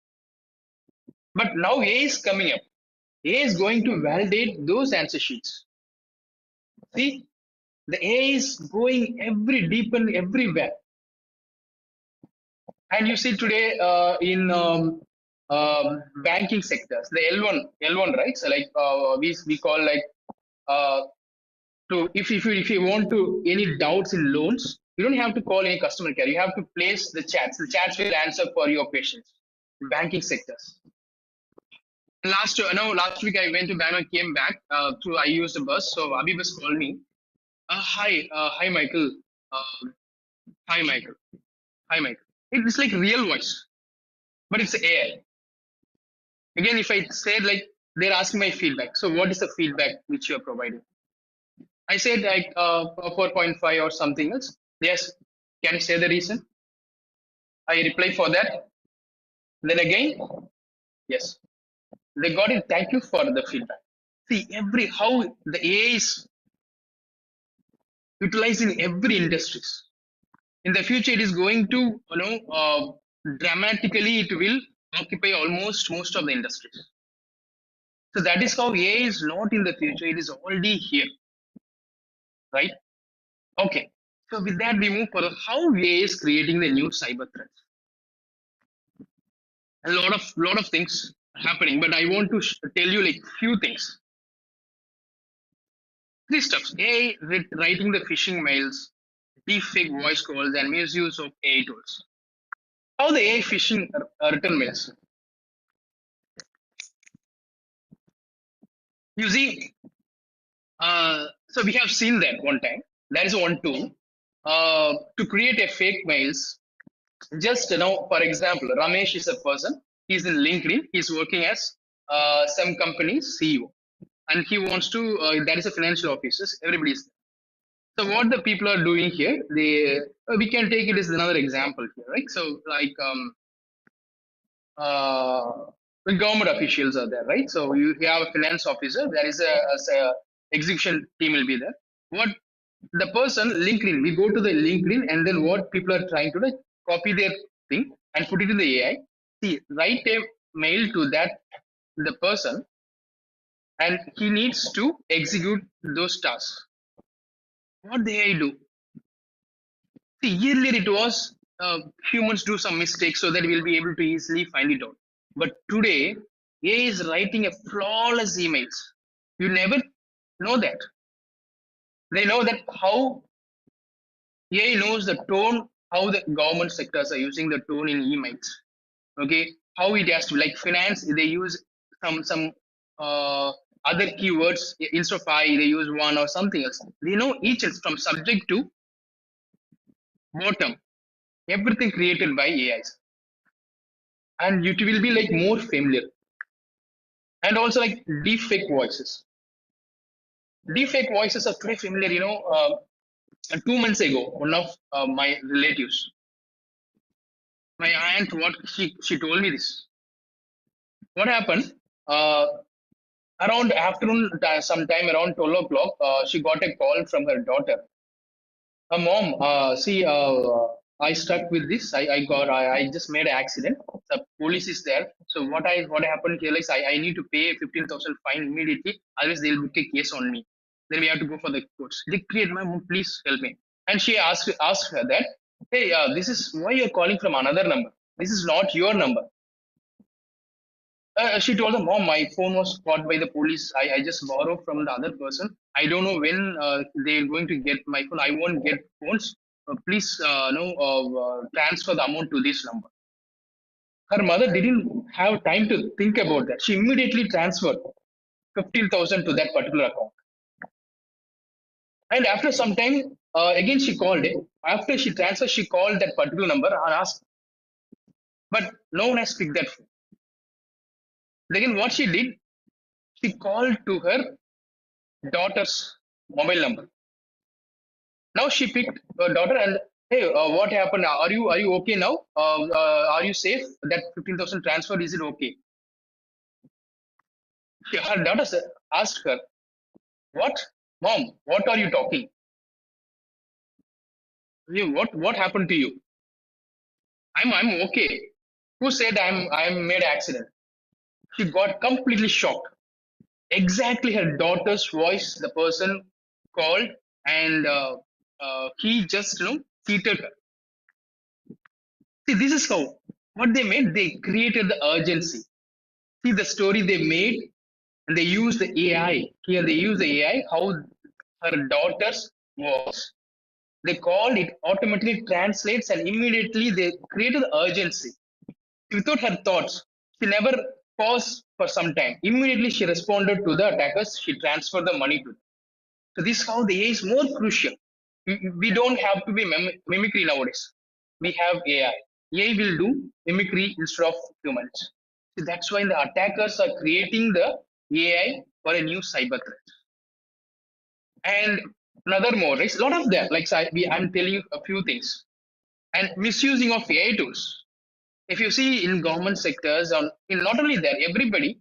But now AI is coming up. AI is going to validate those answer sheets. See, the AI is going every deep and everywhere. And you see today in banking sectors, the L1, right? So like we call like to if you want to any doubts in loans, you don't have to call any customer care. You have to place the chats. The chats will answer for your questions. Banking sectors. Last week I went to Bangalore, came back. I used a bus. So Abibus called me. Hi Michael. Uh, hi Michael. Hi Michael. It's like real voice, but it's AI. Again, if I said like they're asking my feedback. So what is the feedback which you are providing? I said like 4.5 or something else. Yes. Can you say the reason? I reply for that. Then again, yes. They got it. Thank you for the feedback. See how the AI is utilized in every industries. In the future, it is going to dramatically it will occupy almost most of the industries. So that is how AI is not in the future; it is already here, right? Okay. So with that, we move for how AI is creating the new cyber threats. A lot of things happening, but I want to tell you like few things. These stuff: AI writing the phishing mails, deepfake voice calls, and misuse of AI tools. How the AI phishing return mails? You see, so we have seen that one time. That is one tool to create a fake mails. Just for example, Ramesh is a person. He's in LinkedIn. He's working as some company's CEO, and he wants to. That is a financial officer. Everybody's. So what the people are doing here, we can take it as another example here, right? So like the government officials are there, right? So you have a finance officer. There is a execution team will be there. What the person LinkedIn, we go to the LinkedIn, and then what people are trying to do, copy their thing and put it in the AI. See, write a mail to that the person, and he needs to execute those tasks. What the AI do? See, earlier it was humans do some mistakes so that we'll be able to easily find it out. But today, AI is writing a flawless emails. You never know that. They know that how AI knows the tone, how the government sectors are using the tone in emails. Okay, how it has to like finance. They use some other keywords instead of I. They use one or something else. They know each from subject to bottom. Everything created by AIs, and it will be like more familiar. And also like deepfake voices. Deepfake voices are very familiar. 2 months ago, one of my relatives, my aunt, what she told me this. What happened? Around afternoon, sometime around 12 o'clock, she got a call from her daughter. Mom, see, I stuck with this. I just made an accident. The police is there. So what happened here is I need to pay 15,000 fine immediately. Otherwise, they'll book a case on me. Then we have to go for the courts. They create, my mom, please help me. And she asked her that, hey, this is why you're calling from another number. This is not your number. She told her mom, my phone was caught by the police. I just borrowed from the other person. I don't know when they're going to get my phone. I won't get phones. please transfer the amount to this number. Her mother didn't have time to think about that. She immediately transferred 15,000 to that particular account. And after some time, again she called it. After she transferred, she called that particular number and asked, but no one has picked that phone. Again, what she did, she called to her daughter's mobile number. Now she picked her daughter and, hey, what happened? Are you okay now? Are you safe? That 15,000 transfer, is it okay? Her daughter asked her, what, mom? What are you talking? What happened to you? I'm okay. Who said I'm made accident? She got completely shocked. Exactly her daughter's voice, the person called, and he just cheated her. See, this is how what they made. They created the urgency. See the story they made, and they used the AI. Here they use the AI. How her daughter's voice. They called it automatically translates, and immediately they created the urgency. Without her thoughts, she never paused for some time. Immediately she responded to the attackers. She transferred the money to them. So this is how the AI is more crucial. We don't have to be mimicry nowadays. We have AI. AI will do mimicry instead of humans. So that's why the attackers are creating the AI for a new cyber threat. And another more, right? A lot of them. Like I'm telling you a few things. And misusing of AI tools. If you see in government sectors, not only there, everybody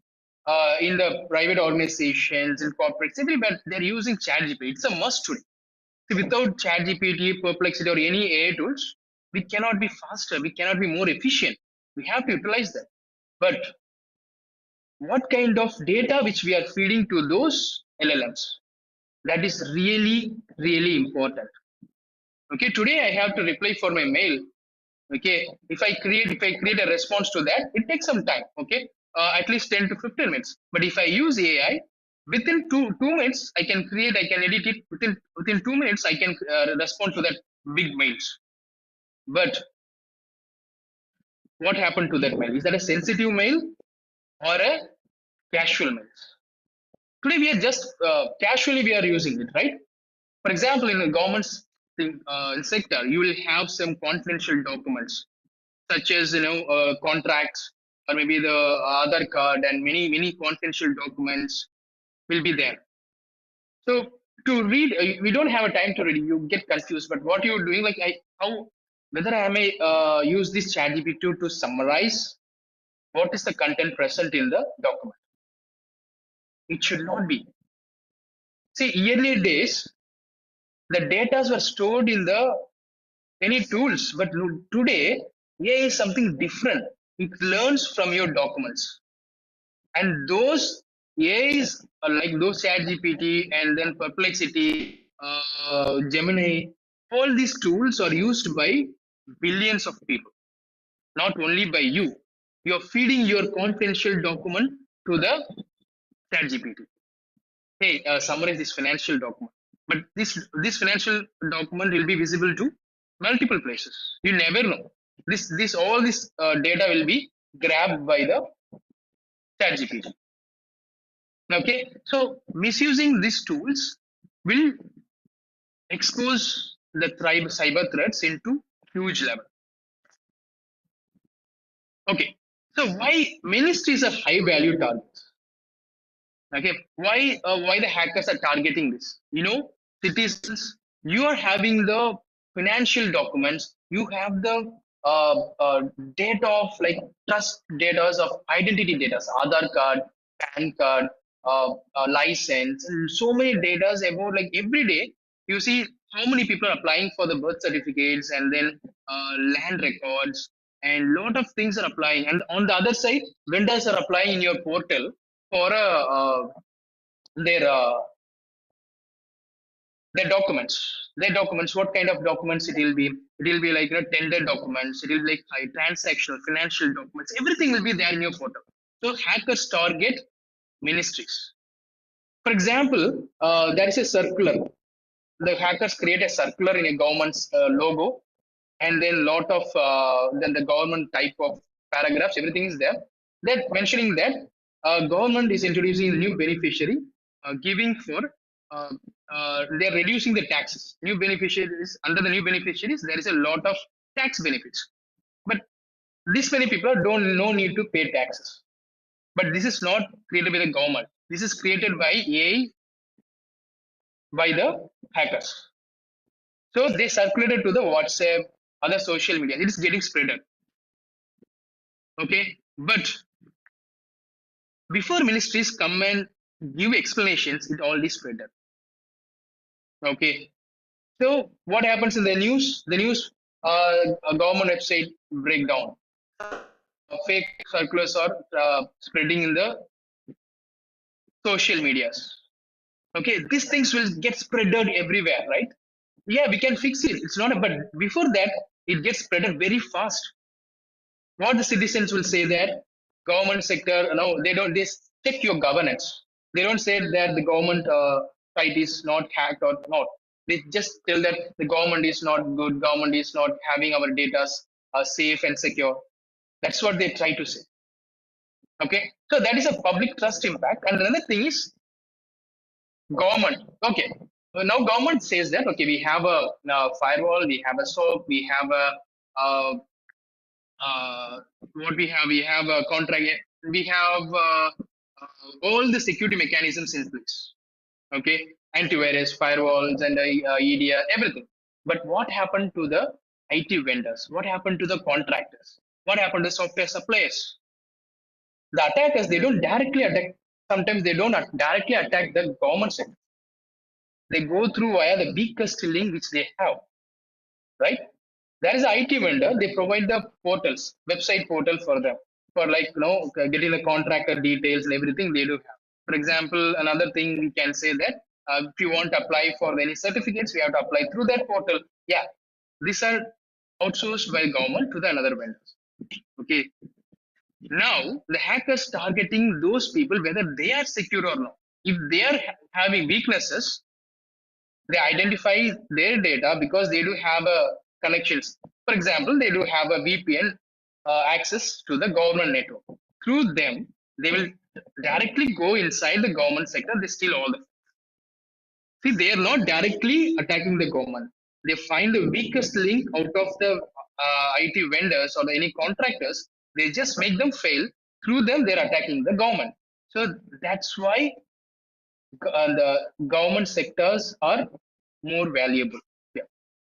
in the private organizations, in corporates, everybody, they're using ChatGPT. It's a must today. So without ChatGPT, Perplexity, or any AI tools, we cannot be faster. We cannot be more efficient. We have to utilize them. But what kind of data which we are feeding to those LLMs? That is really, really important. Okay, today I have to reply for my mail. Okay, if I create a response to that, it takes some time. Okay, at least 10 to 15 minutes. But if I use AI, within two minutes I can edit it. Within 2 minutes I can respond to that big mails. But what happened to that mail? Is that a sensitive mail or a casual mail? Today we are just casually we are using it, right? For example, in the government sector, you will have some confidential documents such as contracts, or maybe the Aadhaar card, and many confidential documents will be there. So to read, we don't have a time to read. You get confused. But what you're doing, like whether I may use this ChatGPT to summarize what is the content present in the document. It should not be. See, earlier days, the data were stored in the any tools, but today AI is something different. It learns from your documents, and those AIs are like those ChatGPT and then Perplexity, Gemini. All these tools are used by billions of people, not only by you. You are feeding your confidential document to the ChatGPT. Hey, summarize this financial document. But this financial document will be visible to multiple places. You never know. This all this data will be grabbed by the ChatGPT. Okay, so misusing these tools will expose the cyber threats into huge level. Okay, so why ministries are high value targets? Okay, why the hackers are targeting this? Citizens, you are having the financial documents, you have the data of like trust data of identity data, Aadhaar card, PAN card, license, and so many data about, like, every day you see how many people are applying for the birth certificates, and then land records, and lot of things are applying. And on the other side, vendors are applying in your portal for their uh, their documents. What kind of documents it will be? It will be like tender documents. It will be like transactional financial documents. Everything will be there in your portal. So hackers target ministries. For example, there is a circular the hackers create a circular in a government's logo, and then lot of then the government type of paragraphs, everything is there. That mentioning that government is introducing a new beneficiary, giving for they're reducing the taxes. New beneficiaries, under the new beneficiaries, there is a lot of tax benefits. But this many people don't no need to pay taxes. But this is not created by the government. This is created by AI, by the hackers. So they circulated to the WhatsApp, other social media. It is getting spreaded. Okay, but before ministries come and give explanations, it already spreaded. Okay, so what happens in the news? The news, a government website breakdown. Fake circulars are spreading in the social medias. Okay, these things will get spreaded everywhere, right? Yeah, we can fix it. It's not a, but before that, it gets spreaded very fast. What the citizens will say that government sector, no, they don't, they check your governance. They don't say that the government site is not hacked or not. They just tell that the government is not good, government is not having our data safe and secure. That's what they try to say. Okay, so that is a public trust impact. And another thing is government. Okay, now government says that okay, we have a firewall, we have a SOAP, we have a what we have a contract, we have all the security mechanisms in place. Okay, antivirus, firewalls, and EDR, everything. But what happened to the IT vendors? What happened to the contractors? What happened to software suppliers? The attackers, they don't directly attack. Sometimes they don't directly attack the government sector. They go through via the weakest link which they have, right? There is an IT vendor. They provide the portals, website portal for them, for like getting the contractor details and everything they do have. For example, another thing we can say that if you want to apply for any certificates, we have to apply through that portal. Yeah, these are outsourced by government to the another vendors. Okay. Now the hackers targeting those people whether they are secure or not. If they are having weaknesses, they identify their data because they do have a connections. For example, they do have a VPN access to the government network. Through them, they will directly go inside the government sector. They steal all the. See, they are not directly attacking the government. They find the weakest link out of the IT vendors or any contractors. They just make them fail. Through them, they're attacking the government. So that's why the government sectors are more valuable. Yeah.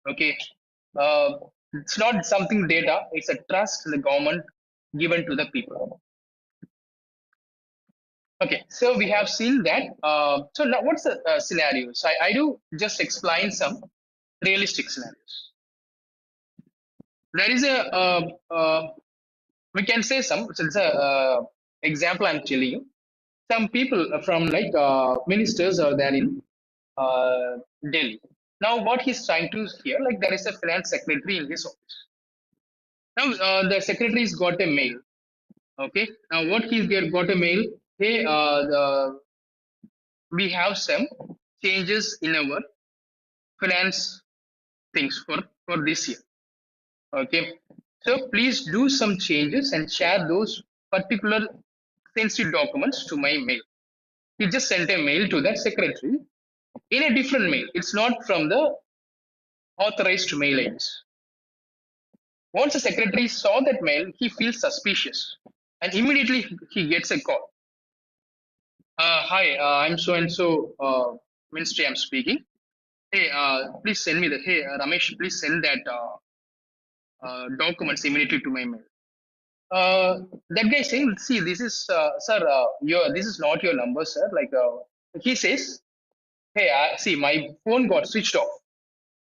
Okay. It's not something data, it's a trust in the government given to the people. Okay, so we have seen that. So now what's the scenarios? I do just explain some realistic scenarios. There is a, we can say some, so it's a example I'm telling you. Some people from like ministers are there in Delhi. Now, what he's trying to hear, like there is a finance secretary in his office. Now, the secretary's got a mail. Okay. Now, what he's got a mail. Hey, we have some changes in our finance things for this year. Okay. So please do some changes and share those particular sensitive documents to my mail. He just sent a mail to that secretary in a different mail. It's not from the authorized mail IDs. Once the secretary saw that mail, he feels suspicious and immediately he gets a call. Hi, I'm so and so ministry I'm speaking. Hey, please send me that. Hey, Ramesh, please send that documents immediately to my mail. That guy saying, see, this is, sir, this is not your number, sir. Like, he says, hey, see, my phone got switched off.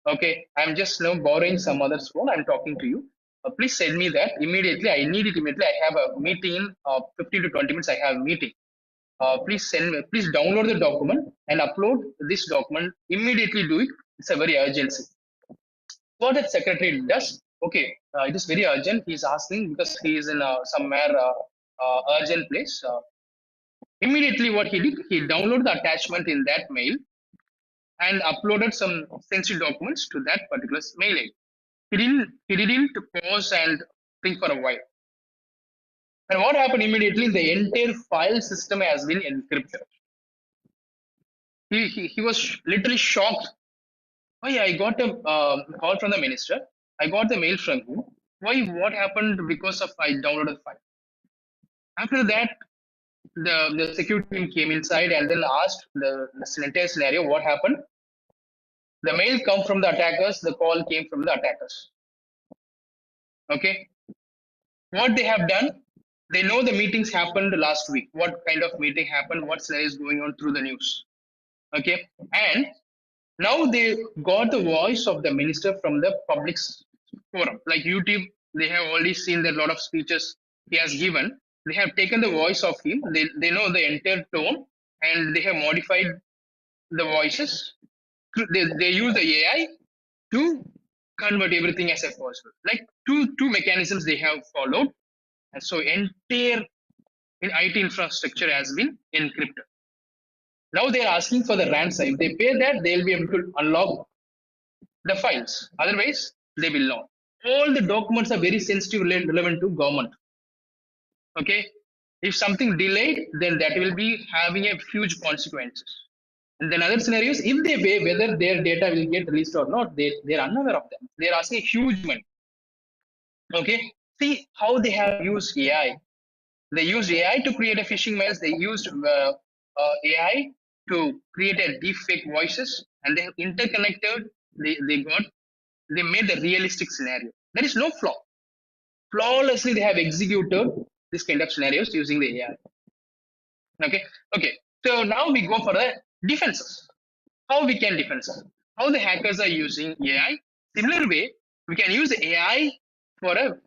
Okay, I'm just now borrowing some other's phone. I'm talking to you. Please send me that immediately. I need it immediately. I have a meeting in 15 to 20 minutes. I have a meeting. Please send me, please download the document and upload this document. Immediately do it. It's a very urgency. What that secretary does, okay, it is very urgent. He's asking because he is in somewhere urgent place. Immediately what he did, he downloaded the attachment in that mail and uploaded some sensitive documents to that particular mail ID. He didn't pause and think for a while. And what happened immediately? The entire file system has been encrypted. He was literally shocked. Why I got a call from the minister? I got the mail from him. Why? What happened because of I downloaded the file? After that, the security team came inside and then asked the entire scenario. What happened? The mail come from the attackers. The call came from the attackers. Okay. What they have done? They know the meetings happened last week. What kind of meeting happened? What scenario is going on through the news? Okay. And now they got the voice of the minister from the public forum, like YouTube. They have already seen that a lot of speeches he has given. They have taken the voice of him. They know the entire tone, and they have modified the voices. They use the AI to convert everything as a possible. Like two mechanisms they have followed, and so entire in IT infrastructure has been encrypted. Now they are asking for the ransom. If they pay that, they'll be able to unlock the files. Otherwise, they will not. All the documents are very sensitive, relevant to government. Okay, if something delayed, then that will be having a huge consequences. And then other scenarios, if they pay, whether their data will get released or not, they're unaware of them. They're asking huge money. Okay, see how they have used AI. They used AI to create a phishing mails. They used AI to create a deep fake voices, and they have interconnected. They made the realistic scenario. There is no flaw. Flawlessly, they have executed this kind of scenarios using the AI. Okay, okay. So now we go for the defenses. How we can defend? How the hackers are using AI? Similar way, we can use AI for a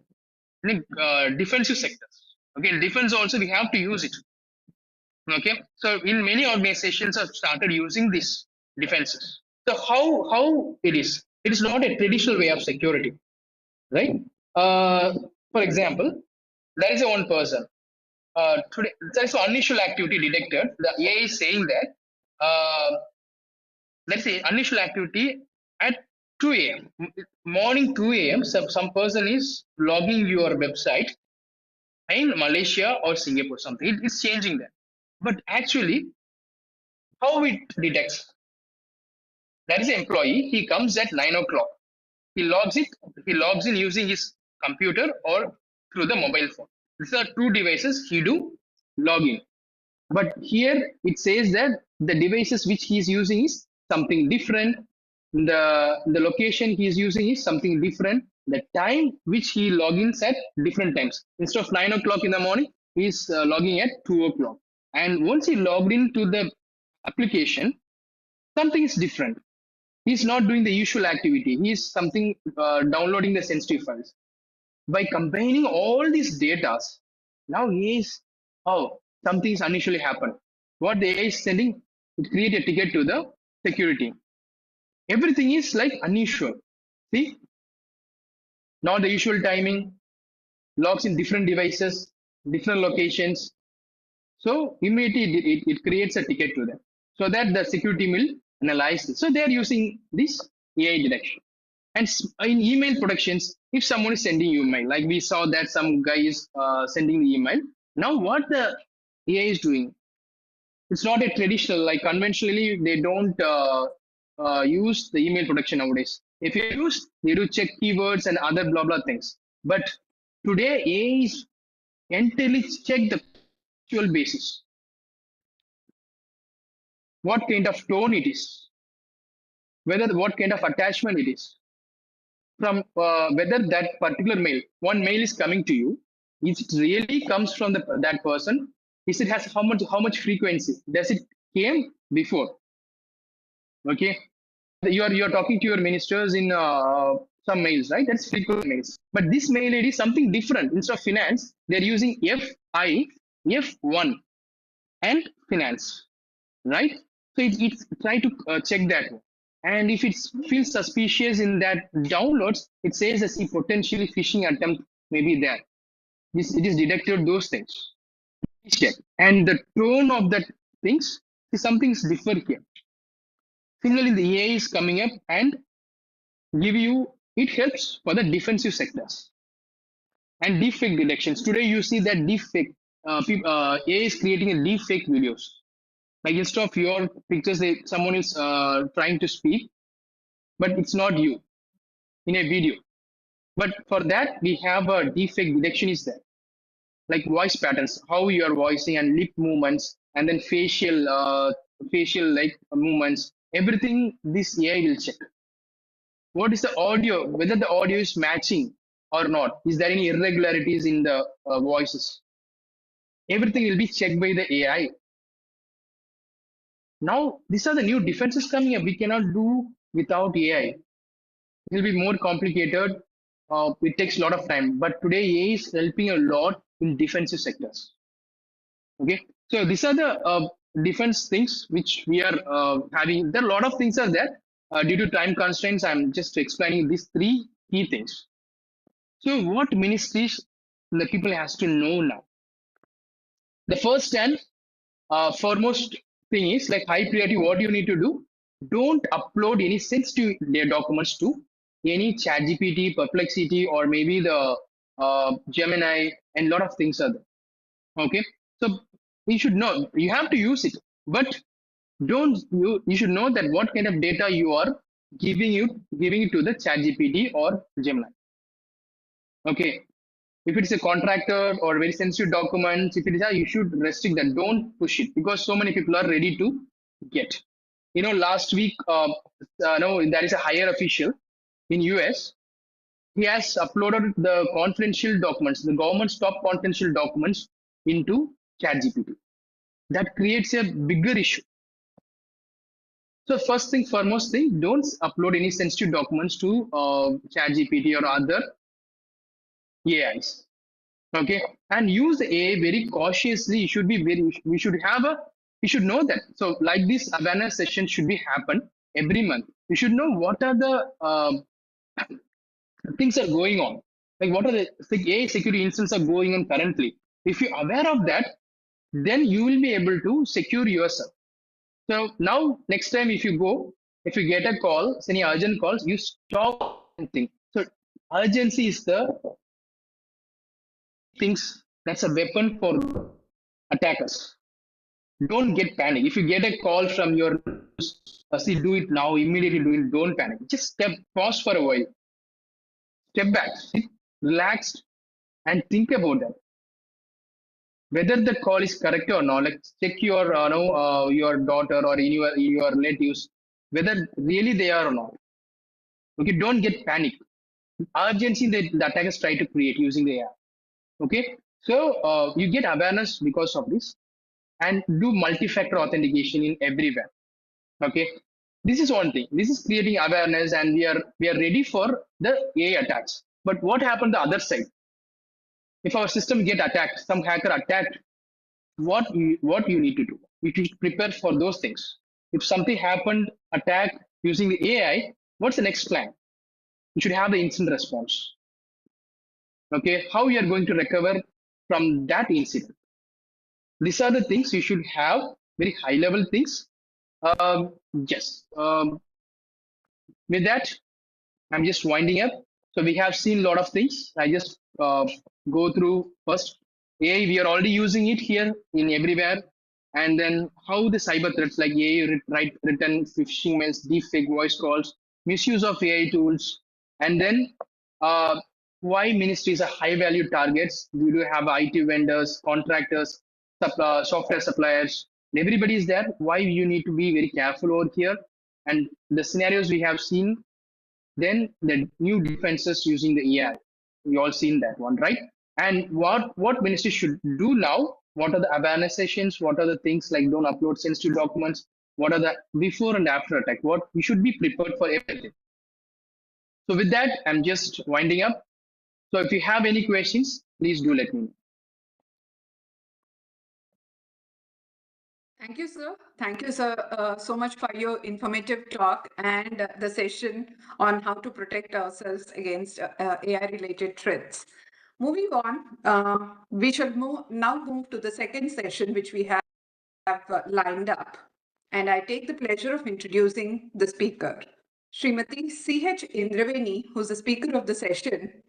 defensive sectors. Okay, in defense also we have to use it. Okay, so in many organizations have started using this defenses. So how it is? It is not a traditional way of security, right? For example, there is a one person. Today there is an unusual activity detected. The AI is saying that let's say unusual activity at 2 a.m. Morning 2 a.m. Some person is logging your website in Malaysia or Singapore, something. It's changing that. But actually, how it detects? That is an employee. He comes at 9 o'clock. He logs in using his computer or through the mobile phone. These are two devices he do login. But here it says that the devices which he is using is something different. The location he is using is something different. The time which he logins at different times. Instead of 9 o'clock in the morning, he is logging at 2 o'clock. And once he logged into the application, something is different. He's not doing the usual activity. He is something downloading the sensitive files. By combining all these data, now he is, oh, something is unusually happened. What the AI is sending, it create a ticket to the security. Everything is like unusual. See, not the usual timing, logs in different devices, different locations. So immediately it creates a ticket to them, so that the security will analyze this. So they are using this AI detection. And in email protections, if someone is sending you email, like we saw that some guy is sending the email. Now what the AI is doing, it's not a traditional, like conventionally they don't use the email protection nowadays. If you use, they do check keywords and other blah blah things. But today AI is entirely check the actual basis, what kind of tone it is, whether what kind of attachment it is, from whether that particular mail, one mail is coming to you, if it really comes from that person, is it has how much frequency, does it came before? Okay, you're talking to your ministers in some mails, right? That's frequent mails. But this mail ID is something different. Instead of finance, they're using FI, F1 and finance, right? So it's try to check that one. And if it feels suspicious in that downloads, it says that see potentially phishing attempt may be there. It is detected those things. Please check. And the tone of that things, see something's different here. Similarly, the AI is coming up and it helps for the defensive sectors and deepfake detections. Today, you see that deepfake, AI is creating a deepfake videos. Like instead of your pictures, someone is trying to speak, but it's not you in a video. But for that, we have a deepfake detection is there, like voice patterns, how you are voicing and lip movements, and then facial like movements. Everything this AI will check. What is the audio? Whether the audio is matching or not? Is there any irregularities in the voices? Everything will be checked by the AI. Now, these are the new defenses coming up. We cannot do without AI. It will be more complicated. It takes a lot of time. But today, AI is helping a lot in defensive sectors. Okay, so these are the defense things which we are having. There are a lot of things are there. Due to time constraints, I'm just explaining these three key things. So, what ministries the people has to know now? The first and foremost thing is like high priority. What you need to do? Don't upload any sensitive documents to any ChatGPT, Perplexity, or maybe the Gemini, and a lot of things are there. Okay, so you should know you have to use it, but don't you should know that what kind of data you are giving it to the ChatGPT or Gemini. Okay, if it's a contractor or very sensitive documents, if it is you should restrict that. Don't push it because so many people are ready to get. Last week, no, there is a higher official in US. He has uploaded the confidential documents, the government's top confidential documents into ChatGPT. That creates a bigger issue. So first thing, foremost thing, don't upload any sensitive documents to ChatGPT or other AIs. Okay, and use the AI very cautiously. You should be very. We should have a. We should know that. So like this awareness session should be happen every month. You should know what are the things are going on. Like what are the AI security incidents are going on currently. If you're aware of that, then you will be able to secure yourself. So now, next time if you get a call, any urgent calls, you stop and think. So urgency is the things that's a weapon for attackers. Don't get panic. If you get a call from your see, do it now, immediately do it. Don't panic. Just pause for a while, step back, sit relaxed, and think about that. Whether the call is correct or not, like check your your daughter or in your relatives whether really they are or not. Okay, don't get panic. Urgency that the attackers try to create using the AI. Okay, so you get awareness because of this, and do multi-factor authentication in everywhere. Okay, this is one thing. This is creating awareness, and we are ready for the AI attacks. But what happened the other side? If our system get attacked, some hacker attacked, what you need to do? You should prepare for those things. If something happened, attack using the AI, what's the next plan? You should have the instant response. Okay, how you are going to recover from that incident? These are the things you should have, very high level things. Yes. With that, I'm just winding up. So we have seen a lot of things. I just go through first. AI, we are already using it here in everywhere. And then how the cyber threats like AI written phishing mails, deepfake voice calls, misuse of AI tools, and then uh, why ministries are high value targets. We do have IT vendors, contractors, software suppliers. Everybody is there. Why you need to be very careful over here. And the scenarios we have seen, then the new defenses using the AI. We all seen that one, right? And what ministry should do now? What are the awareness sessions? What are the things like don't upload sensitive documents? What are the before and after attack? What we should be prepared for everything. So with that, I'm just winding up. So if you have any questions, please do let me know. Thank you, sir. Thank you, sir, so much for your informative talk and the session on how to protect ourselves against AI-related threats. Moving on, we shall now move to the second session, which we have lined up. and I take the pleasure of introducing the speaker, Srimati C.H. Indraveni, who's the speaker of the session.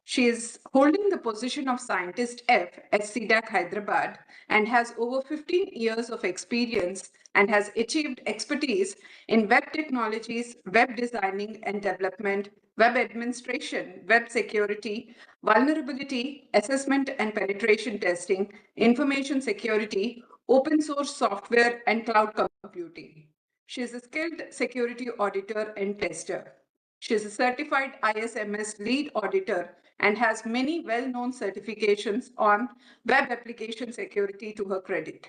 She is holding the position of Scientist F at CDAC Hyderabad and has over 15 years of experience and has achieved expertise in web technologies, web designing and development, web administration, web security, vulnerability, assessment and penetration testing, information security, open source software, and cloud computing. She is a skilled security auditor and tester. She is a certified ISMS lead auditor and has many well-known certifications on web application security to her credit.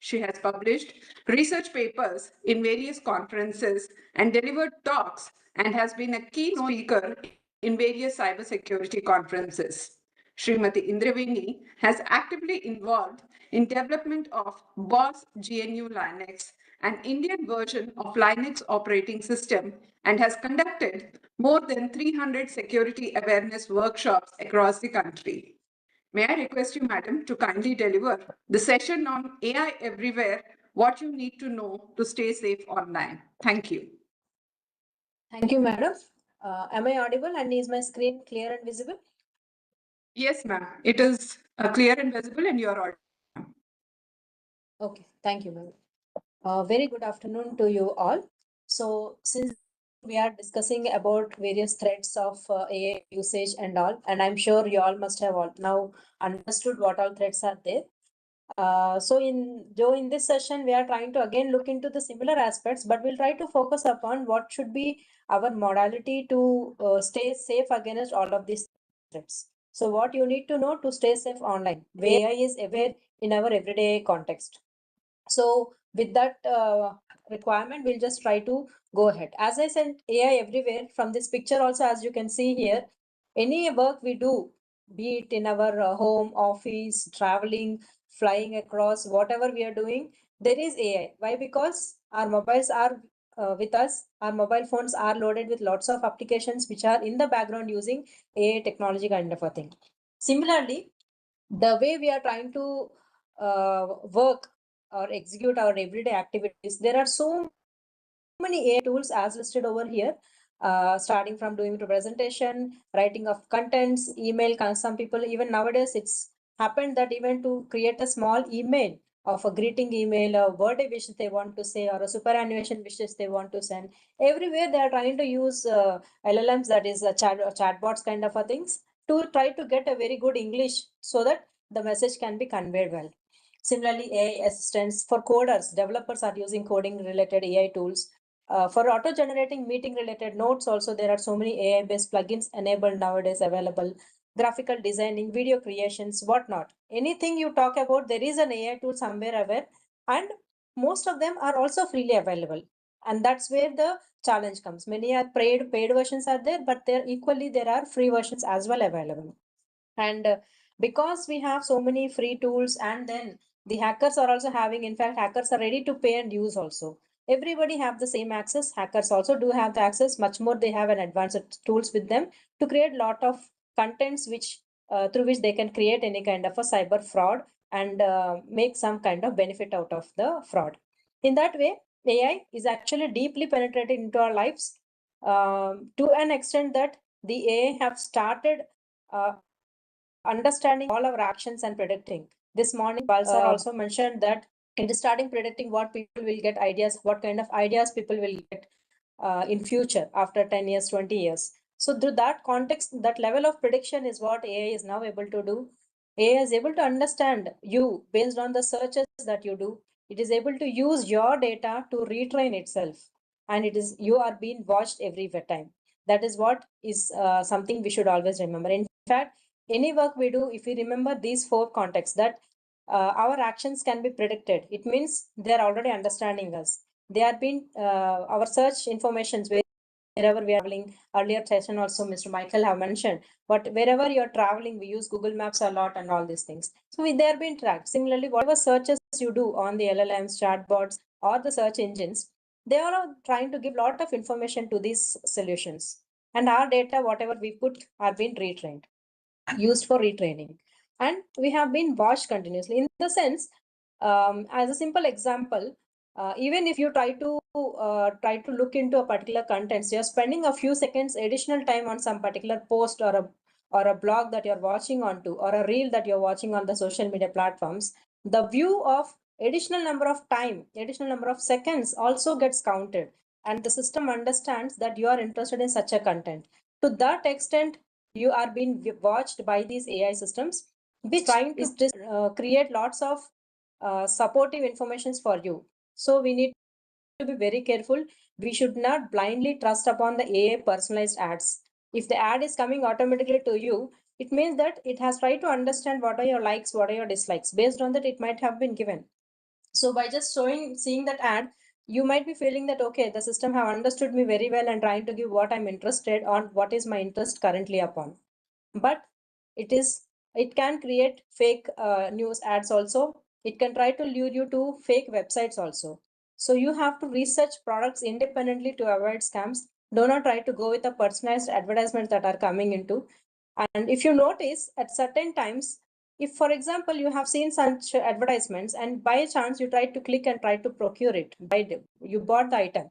She has published research papers in various conferences and delivered talks and has been a keynote speaker in various cybersecurity conferences. Srimati Indraveni has actively involved in development of BOSS GNU Linux, an Indian version of Linux operating system, and has conducted more than 300 security awareness workshops across the country. May I request you, madam, to kindly deliver the session on AI everywhere, what you need to know to stay safe online. Thank you. Thank you, madam. Am I audible and is my screen clear and visible? Yes, ma'am. It is clear and visible and you are audible. Okay, thank you, ma'am. Very good afternoon to you all. So since we are discussing about various threats of AI usage and all, and I'm sure you all must have all now understood what all threats are there. So in this session, we are trying to again look into the similar aspects, but we'll try to focus upon what should be our modality to stay safe against all of these threats. So what you need to know to stay safe online, where AI is aware in our everyday context. So with that requirement, we'll just try to go ahead. As I said, AI everywhere. From this picture also, as you can see here, any work we do, be it in our home, office, traveling, flying across, whatever we are doing, there is AI. Why? Because our mobiles are with us. Our mobile phones are loaded with lots of applications which are in the background using AI technology kind of a thing. Similarly, the way we are trying to work or execute our everyday activities, there are so many AI tools as listed over here, starting from doing the presentation, writing of contents, email. Some people, even nowadays, it's happened that even to create a small email of a greeting email, a birthday wish they want to say, or a superannuation wishes they want to send. Everywhere they are trying to use LLMs, that is chatbots kind of a things, to try to get a very good English so that the message can be conveyed well. Similarly, AI assistants for coders, developers are using coding related AI tools. For auto-generating meeting-related notes, also there are so many AI-based plugins enabled nowadays available. Graphical designing, video creations, whatnot. Anything you talk about, there is an AI tool somewhere aware, and most of them are also freely available. And that's where the challenge comes. Many are paid versions are there, but there are free versions as well available. And because we have so many free tools, and then the hackers are also having, in fact, hackers are ready to pay and use also. Everybody have the same access. Hackers also do have the access. Much more, they have an advanced tools with them to create lot of contents which through which they can create any kind of a cyber fraud and make some kind of benefit out of the fraud. In that way, AI is actually deeply penetrated into our lives to an extent that the AI have started understanding all our actions and predicting. This morning, Balsar also mentioned that it is starting predicting what people will get ideas, what kind of ideas people will get in future after 10 years, 20 years. So through that context, that level of prediction is what AI is now able to do. AI is able to understand you based on the searches that you do. It is able to use your data to retrain itself. And you are being watched every time. That is what is something we should always remember. In fact, any work we do, if we remember these 4 contexts, that our actions can be predicted. It means they're already understanding us. They are being our search informations wherever we are traveling. Earlier session also, Mr. Michael have mentioned, but wherever you're traveling, we use Google Maps a lot and all these things. So they are being tracked. Similarly, whatever searches you do on the LLMs, chatbots, or the search engines, they are all trying to give a lot of information to these solutions. And our data, whatever we put, are being retrained, used for retraining, and we have been watched continuously. In the sense, as a simple example, even if you try to look into a particular contents, you're spending a few seconds additional time on some particular post or a blog that you're watching onto, or a reel that you're watching on the social media platforms. The view of additional number of seconds also gets counted, and the system understands that you are interested in such a content. To that extent, you are being watched by these AI systems, which trying to create lots of supportive informations for you. So we need to be very careful. We should not blindly trust upon the AI personalized ads. If the ad is coming automatically to you, it means that it has tried to understand what are your likes, what are your dislikes. Based on that, it might have been given. So by just seeing that ad, you might be feeling that, okay, the system have understood me very well and trying to give what I'm interested on, what is my interest currently upon. But it can create fake news ads also. It can try to lure you to fake websites also. So you have to research products independently to avoid scams. Do not try to go with the personalized advertisements that are coming into. And if you notice at certain times, if for example you have seen such advertisements and by chance you try to click and try to procure it, you bought the item,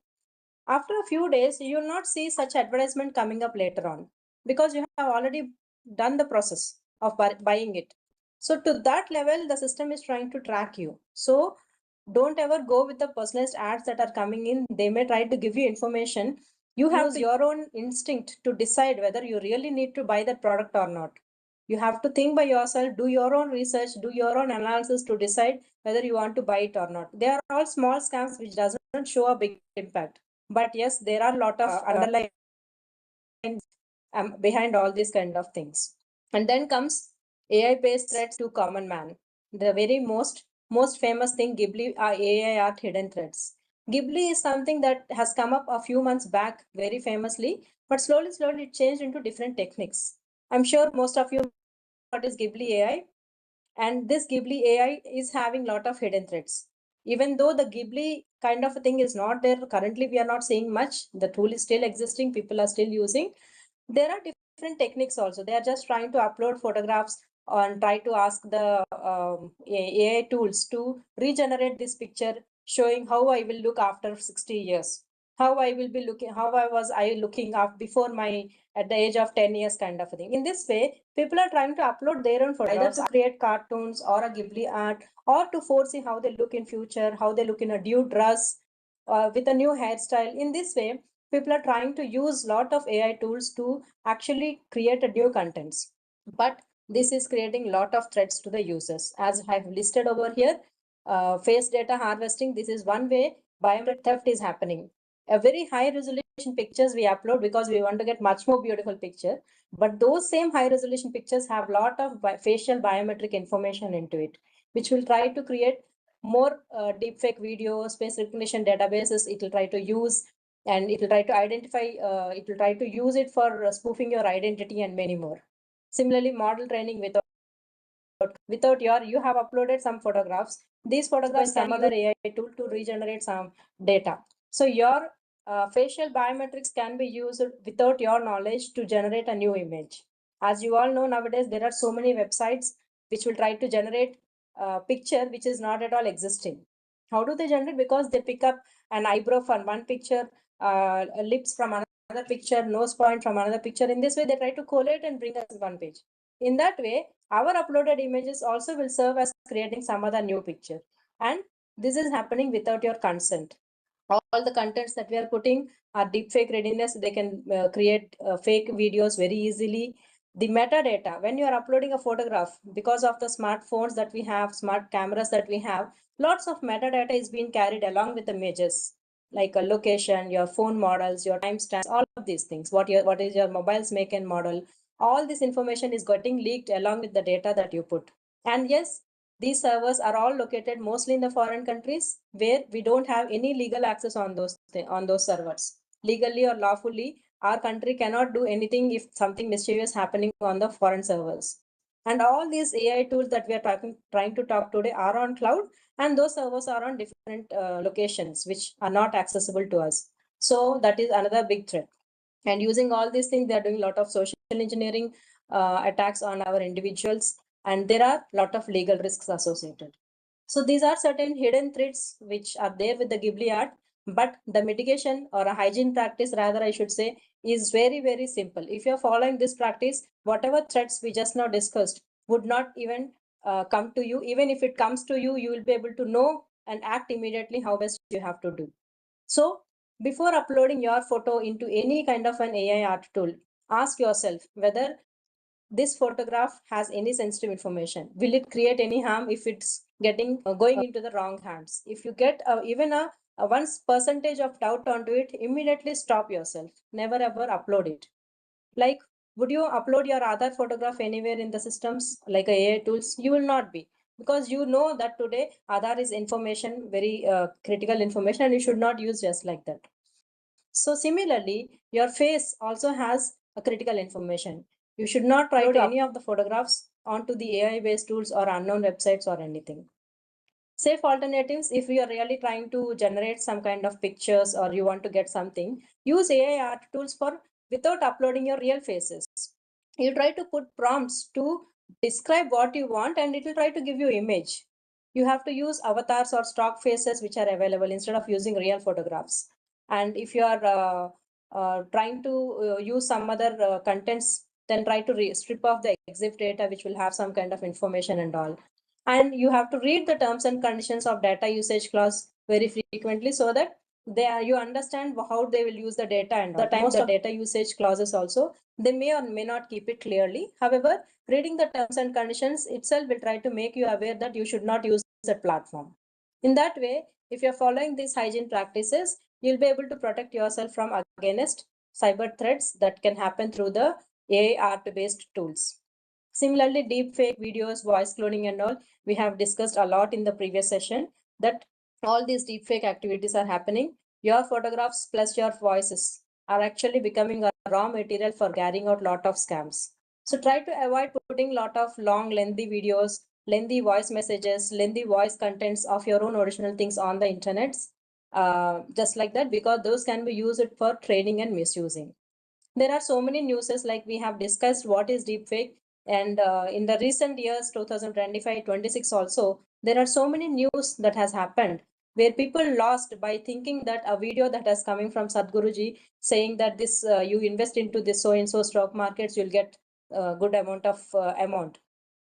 after a few days you will not see such advertisement coming up later on, because you have already done the process of buying it. So to that level, the system is trying to track you. So don't ever go with the personalized ads that are coming in. They may try to give you information. You have to use your own instinct to decide whether you really need to buy that product or not. You have to think by yourself, do your own research, do your own analysis to decide whether you want to buy it or not. They are all small scams which doesn't show a big impact. But yes, there are a lot of underlying behind all these kind of things. And then comes AI-based threats to common man. The very most famous thing, Ghibli AI art hidden threats. Ghibli is something that has come up a few months back very famously, but slowly it changed into different techniques. I'm sure most of you know what is Ghibli AI, and this Ghibli AI is having a lot of hidden threats. Even though the Ghibli kind of a thing is not there currently, we are not seeing much. The tool is still existing, people are still using. There are different techniques also. They are just trying to upload photographs and try to ask the AI tools to regenerate this picture, showing how I will look after 60 years, how I will be looking, how I looking up before my at the age of 10 years kind of a thing. In this way, people are trying to upload their own photographs, either to create cartoons or a Ghibli art, or to foresee how they look in future, how they look in a new dress, with a new hairstyle. In this way, people are trying to use a lot of AI tools to actually create a new contents. But this is creating a lot of threats to the users. As I have listed over here, face data harvesting, this is one way biometric theft is happening. A very high resolution pictures we upload because we want to get much more beautiful picture. But those same high resolution pictures have a lot of facial biometric information into it, which will try to create more deepfake videos, face recognition databases it will try to use, and it will try to identify, it will try to use it for spoofing your identity and many more. Similarly, model training without you have uploaded some photographs. These photographs some other AI tool to regenerate some data. So your facial biometrics can be used without your knowledge to generate a new image. As you all know, nowadays there are so many websites which will try to generate a picture which is not at all existing. How do they generate? Because they pick up an eyebrow from one picture, lips from another picture, nose point from another picture. In this way, they try to collate and bring us one page. In that way, our uploaded images also will serve as creating some other new picture. And this is happening without your consent. All the contents that we are putting are deepfake readiness. They can create fake videos very easily. The metadata, when you are uploading a photograph, because of the smartphones that we have, smart cameras that we have, lots of metadata is being carried along with the images, like a location, your phone models, your timestamps, all of these things. What is your mobile's make and model? All this information is getting leaked along with the data that you put. And yes, these servers are all located mostly in the foreign countries where we don't have any legal access on those servers. Legally or lawfully, our country cannot do anything if something mischievous happening on the foreign servers. And all these AI tools that we are trying to talk today are on cloud, and those servers are on different locations which are not accessible to us. So that is another big threat. And using all these things, they are doing a lot of social engineering attacks on our individuals, and there are a lot of legal risks associated. So these are certain hidden threats which are there with the Ghibli art, but the mitigation or a hygiene practice, rather I should say, is very, very simple. If you're following this practice, whatever threats we just now discussed would not even come to you. Even if it comes to you, you will be able to know and act immediately how best you have to do. So before uploading your photo into any kind of an AI art tool, ask yourself whether this photograph has any sensitive information. Will it create any harm if it's getting going into the wrong hands? If you get even a 1% of doubt onto it, immediately stop yourself. Never ever upload it. Like, would you upload your other photograph anywhere in the systems like AI tools? You will not be, because you know that today Aadhaar is information, very critical information, and you should not use just like that. So similarly, your face also has a critical information. You should not try to any of the photographs onto the AI based tools or unknown websites or anything. Safe alternatives, if you are really trying to generate some kind of pictures or you want to get something, use AI art tools for without uploading your real faces. You try to put prompts to describe what you want and it will try to give you image. You have to use avatars or stock faces which are available instead of using real photographs. And if you are trying to use some other contents, then try to strip off the EXIF data which will have some kind of information and all. And you have to read the terms and conditions of data usage clause very frequently so that you understand how they will use the data, and the time the data usage clauses also they may or may not keep it clearly. However, reading the terms and conditions itself will try to make you aware that you should not use that platform. In that way, if you're following these hygiene practices, you'll be able to protect yourself from against cyber threats that can happen through the AI art based tools. Similarly, deep fake videos, voice cloning and all, we have discussed a lot in the previous session that all these deep fake activities are happening. Your photographs plus your voices are actually becoming a raw material for carrying out lot of scams. So try to avoid putting lot of long, lengthy videos, lengthy voice messages, lengthy voice contents of your own original things on the internet, just like that, because those can be used for training and misusing. There are so many newses, like we have discussed what is deepfake, and in the recent years 2025-26 also there are so many news that has happened where people lost by thinking that a video that is coming from Sadhguruji saying that this you invest into this so and so stock markets, you'll get a good amount of amount.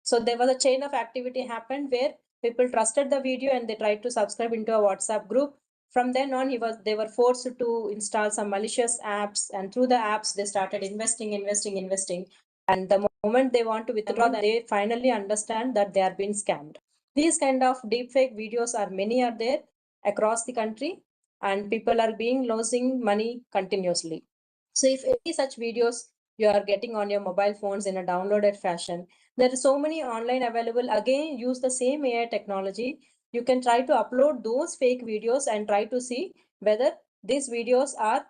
So there was a chain of activity happened where people trusted the video and they tried to subscribe into a WhatsApp group. From then on, they were forced to install some malicious apps, and through the apps they started investing. And the moment they want to withdraw, they finally understand that they are being scammed. These kind of deepfake videos are many are there across the country, and people are being losing money continuously. So if any such videos you are getting on your mobile phones in a downloaded fashion, there are so many online available. Again, use the same AI technology. You can try to upload those fake videos and try to see whether these videos are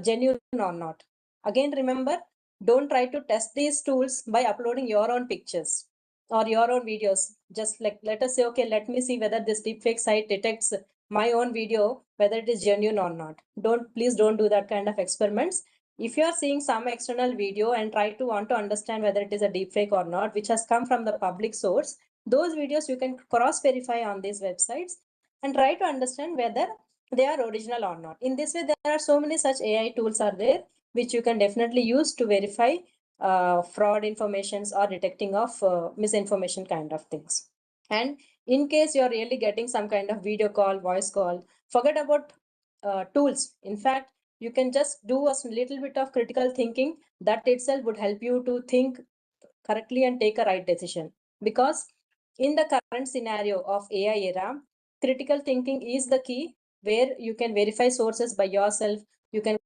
genuine or not. Again, remember, don't try to test these tools by uploading your own pictures or your own videos. Just like, let us say, okay, let me see whether this deepfake site detects my own video, whether it is genuine or not. Please don't do that kind of experiments. If you are seeing some external video and try to want to understand whether it is a deepfake or not, which has come from the public source, those videos you can cross verify on these websites and try to understand whether they are original or not. In this way, there are so many such AI tools are there which you can definitely use to verify fraud informations or detecting of misinformation kind of things. And in case you're really getting some kind of video call, voice call, forget about tools. In fact, you can just do a little bit of critical thinking. That itself would help you to think correctly and take a right decision. Because in the current scenario of AI era, critical thinking is the key, where you can verify sources by yourself. You can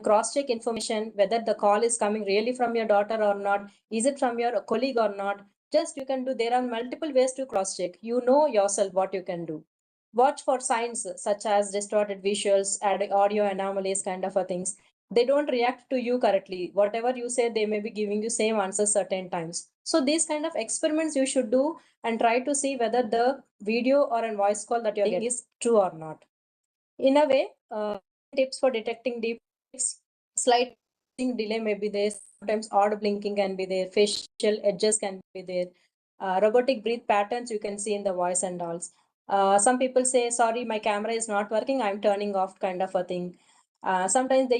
cross-check information, whether the call is coming really from your daughter or not, is it from your colleague or not. Just you can do, there are multiple ways to cross-check. You know yourself what you can do. Watch for signs such as distorted visuals, audio anomalies, kind of a things. They don't react to you correctly. Whatever you say, they may be giving you same answers certain times. So these kind of experiments you should do and try to see whether the video or a voice call that you're getting is true or not. In a way, tips for detecting deep fakes: slight delay may be there, sometimes odd blinking can be there, facial edges can be there, robotic breath patterns you can see in the voice and all. Some people say, sorry, my camera is not working, I'm turning off, kind of a thing. Sometimes they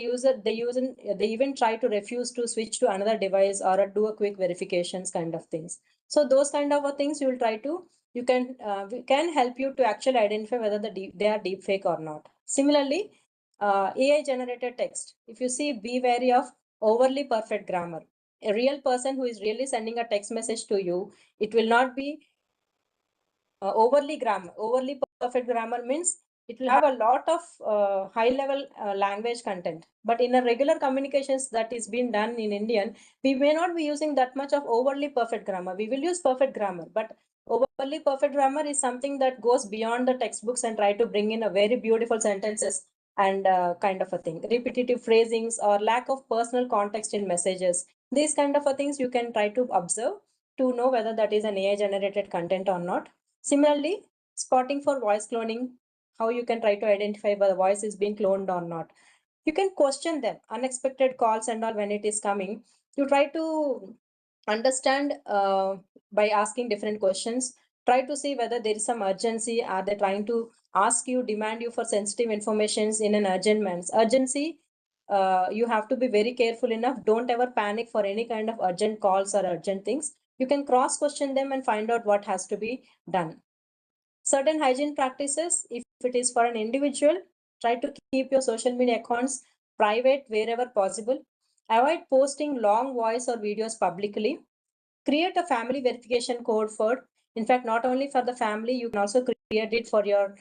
even try to refuse to switch to another device or do a quick verifications kind of things. So those kind of things you will try to, we can help you to actually identify whether they are deep fake or not. Similarly, AI generated text. If you see, be wary of overly perfect grammar. A real person who is really sending a text message to you, it will not be overly perfect grammar means it will have a lot of high level language content, but in a regular communications that is being done in Indian, we may not be using that much of overly perfect grammar. We will use perfect grammar, but overly perfect grammar is something that goes beyond the textbooks and try to bring in a very beautiful sentences and kind of a thing, repetitive phrasings or lack of personal context in messages. These kind of things you can try to observe to know whether that is an AI generated content or not. Similarly, spotting for voice cloning, how you can try to identify whether the voice is being cloned or not. You can question them, unexpected calls and all when it is coming. You try to understand by asking different questions. Try to see whether there is some urgency. Are they trying to ask you, demand you for sensitive informations in an urgent manner? Urgency, you have to be very careful enough. Don't ever panic for any kind of urgent calls or urgent things. You can cross question them and find out what has to be done. Certain hygiene practices, if it is for an individual, try to keep your social media accounts private wherever possible. Avoid posting long voice or videos publicly. Create a family verification code for, in fact, not only for the family, you can also create it for your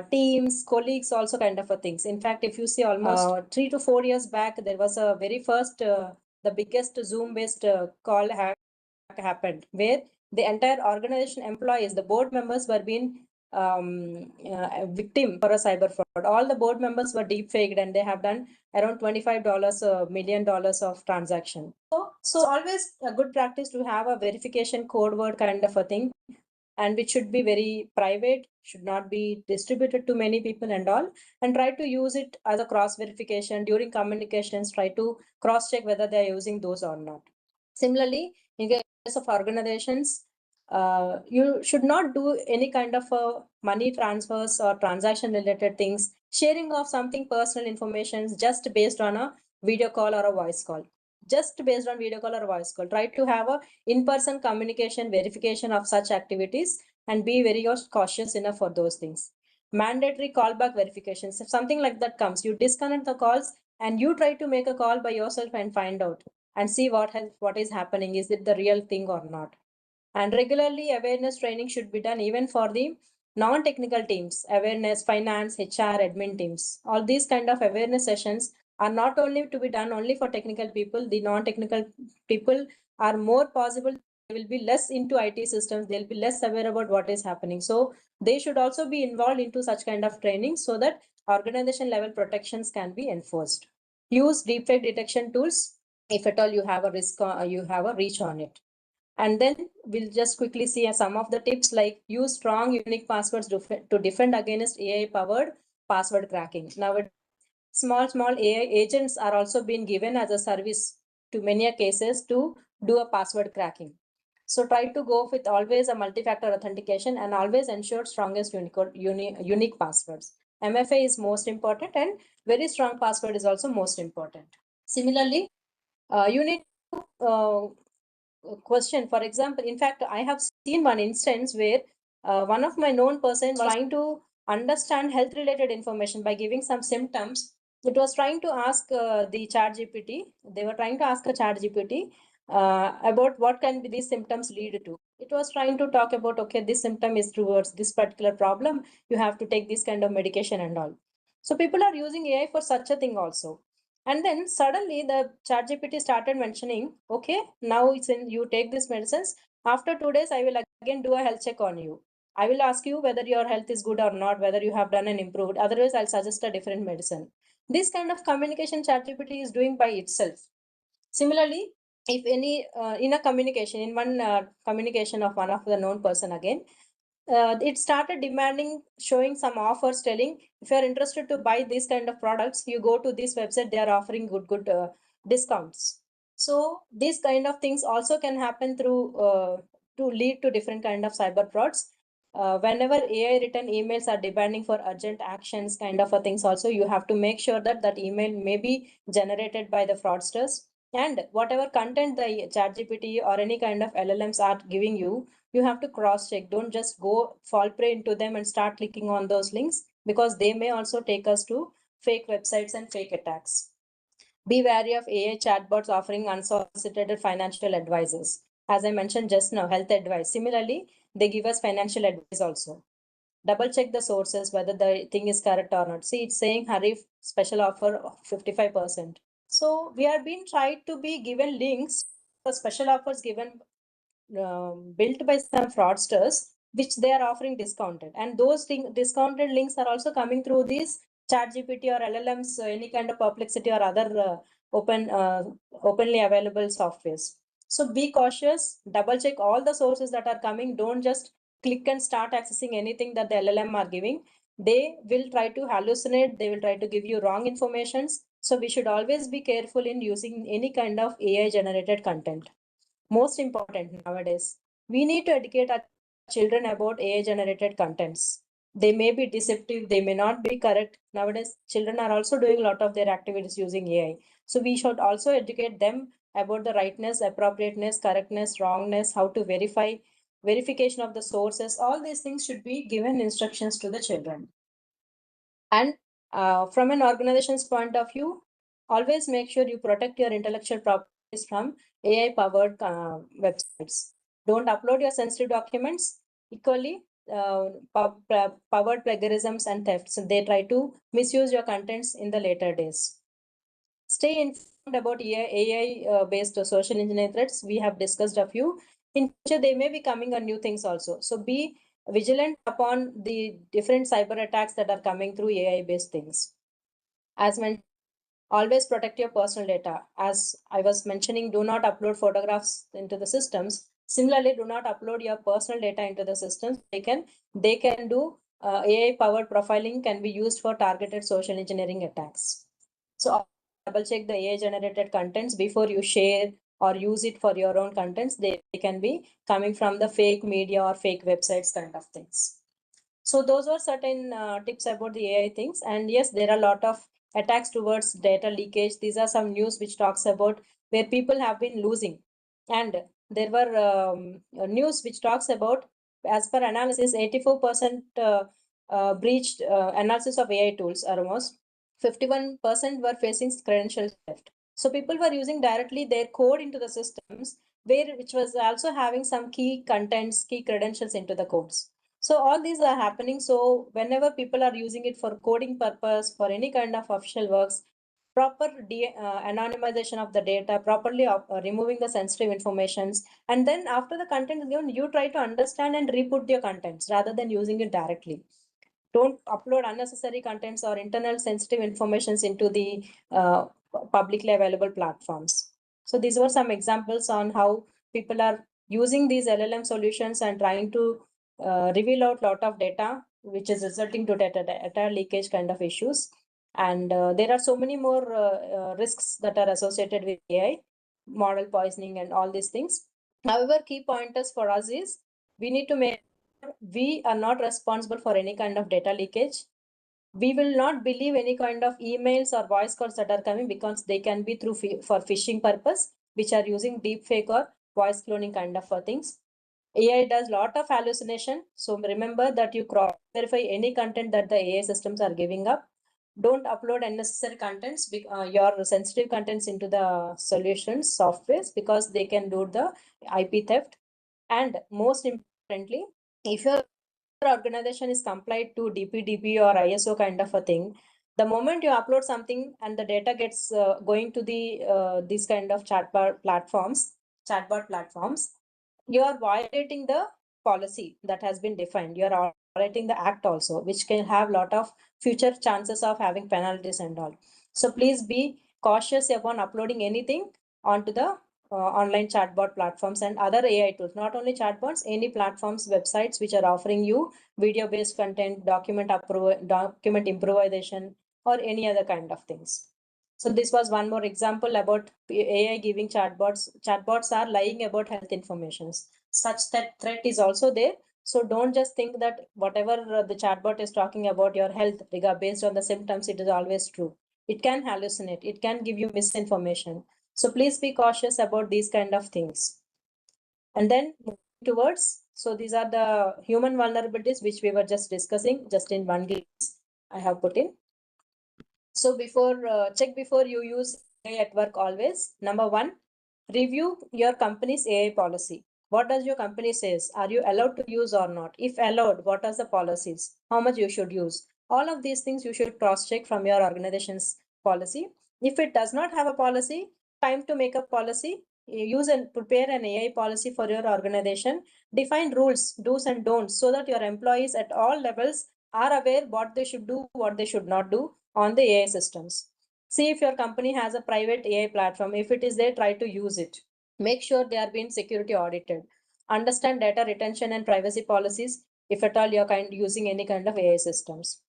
teams, colleagues, also kind of a things. In fact, if you see almost 3 to 4 years back, there was a very first, the biggest Zoom based call happened where the entire organization employees, the board members were being victim for a cyber fraud. All the board members were deep faked and they have done around $25 million of transaction. So always a good practice to have a verification code word kind of a thing, and which should be very private, should not be distributed to many people and all, and try to use it as a cross verification during communications. Try to cross check whether they are using those or not. Similarly, in case of organizations, you should not do any kind of money transfers or transaction related things, sharing of something personal information just based on a video call or a voice call. Just based on video call or voice call. Try to have a in-person communication verification of such activities and be very cautious enough for those things. Mandatory callback verifications. If something like that comes, you disconnect the calls and you try to make a call by yourself and find out and see what is happening. Is it the real thing or not? And regularly awareness training should be done even for the non-technical teams, awareness, finance, HR, admin teams. All these kind of awareness sessions are not only to be done only for technical people. The non-technical people are more possible. They will be less into IT systems. They'll be less aware about what is happening. So they should also be involved into such kind of training so that organization level protections can be enforced. Use deepfake detection tools if at all you have a risk, you have a reach on it. And then we'll just quickly see some of the tips, like use strong unique passwords to defend against AI powered password cracking. Now, small AI agents are also being given as a service to many cases to do a password cracking. So try to go with always a multi-factor authentication and always ensure strongest unique passwords. MFA is most important and very strong password is also most important. Similarly, you need to question. For example, in fact, I have seen one instance where one of my known person was trying to understand health related information by giving some symptoms. It was trying to ask the chat GPT. They were trying to ask a chat GPT about what can be these symptoms lead to. It was trying to talk about, okay, this symptom is towards this particular problem. You have to take this kind of medication and all. So people are using AI for such a thing also. And then suddenly the chat GPT started mentioning, okay, now it's in, you take these medicines. After 2 days, I will again do a health check on you. I will ask you whether your health is good or not, whether you have done and improved. Otherwise, I'll suggest a different medicine. This kind of communication chat GPT is doing by itself. Similarly, if any in a communication, in one communication of one of the known person again, it started demanding, showing some offers, telling if you're interested to buy these kind of products, you go to this website, they are offering good discounts. So these kind of things also can happen through to lead to different kind of cyber frauds. whenever AI written emails are demanding for urgent actions kind of a things also, you have to make sure that that email may be generated by the fraudsters. And whatever content the ChatGPT or any kind of LLMs are giving you, you have to cross check. Don't just go fall prey into them and start clicking on those links, because they may also take us to fake websites and fake attacks. Be wary of AI chatbots offering unsolicited financial advices. As I mentioned just now, health advice. Similarly, they give us financial advice also. Double check the sources whether the thing is correct or not. See, it's saying Harif special offer of 55%. So we are being tried to be given links for special offers given built by some fraudsters, which they are offering discounted, and those discounted links are also coming through these ChatGPT or LLMs, any kind of Perplexity or other openly available softwares. So be cautious, double check all the sources that are coming. Don't just click and start accessing anything that the LLM are giving. They will try to hallucinate, they will try to give you wrong informations. So we should always be careful in using any kind of AI generated content. Most important nowadays, we need to educate our children about AI generated contents. They may be deceptive, they may not be correct. Nowadays, children are also doing a lot of their activities using AI. So we should also educate them about the rightness, appropriateness, correctness, wrongness, how to verification of the sources. All these things should be given instructions to the children. And from an organization's point of view, always make sure you protect your intellectual properties from AI powered websites. Don't upload your sensitive documents. Equally, powered plagiarisms and thefts. They try to misuse your contents in the later days. Stay informed about AI based social engineering threats. We have discussed a few. In future, they may be coming on new things also. So be vigilant upon the different cyber attacks that are coming through AI based things. As mentioned, always protect your personal data. As I was mentioning, do not upload photographs into the systems. Similarly, do not upload your personal data into the systems. They can do AI powered profiling, can be used for targeted social engineering attacks. So double check the AI generated contents before you share or use it for your own contents. They can be coming from the fake media or fake websites kind of things. So those were certain tips about the AI things. And yes, there are a lot of attacks towards data leakage. These are some news which talks about where people have been losing. And there were news which talks about, as per analysis, 84% breached analysis of AI tools almost. 51% were facing credential theft. So people were using directly their code into the systems, which was also having some key contents, key credentials into the codes. So all these are happening. So whenever people are using it for coding purpose, for any kind of official works, proper anonymization of the data, properly removing the sensitive informations, and then after the content is given, you try to understand and re-put your contents rather than using it directly. Don't upload unnecessary contents or internal sensitive informations into the publicly available platforms. So these were some examples on how people are using these LLM solutions and trying to reveal out a lot of data, which is resulting to data leakage kind of issues. And there are so many more risks that are associated with AI, model poisoning and all these things. However, key pointers for us is we need to make sure we are not responsible for any kind of data leakage. We will not believe any kind of emails or voice calls that are coming, because they can be through for phishing purpose, which are using deep fake or voice cloning kind of things. AI does lot of hallucination. So remember that you cross verify any content that the AI systems are giving up. Don't upload unnecessary contents, your sensitive contents into the solutions softwares, because they can do the IP theft. And most importantly, if your organization is compliant to DPDP or ISO kind of a thing, the moment you upload something and the data gets going to the these kind of chatbot platforms, you are violating the policy that has been defined. You are violating the act also, which can have a lot of future chances of having penalties and all. So please be cautious upon uploading anything onto the online chatbot platforms and other AI tools. Not only chatbots, any platforms, websites which are offering you video based content, document improvisation, or any other kind of things. So this was one more example about AI giving chatbots. Chatbots are lying about health information. Such that threat is also there. So don't just think that whatever the chatbot is talking about your health based on the symptoms, it is always true. It can hallucinate. It can give you misinformation. So please be cautious about these kind of things. And then moving towards, so these are the human vulnerabilities which we were just discussing, just in one glance I have put in. So check before you use AI at work always. Number one, review your company's AI policy. What does your company says? Are you allowed to use or not? If allowed, what are the policies? How much you should use? All of these things you should cross check from your organization's policy. If it does not have a policy, time to make a policy. Use and prepare an AI policy for your organization. Define rules, do's and don'ts, so that your employees at all levels are aware what they should do, what they should not do on the AI systems. See if your company has a private AI platform. If it is there, try to use it. Make sure they are being security audited. Understand data retention and privacy policies if at all you're using any kind of AI systems.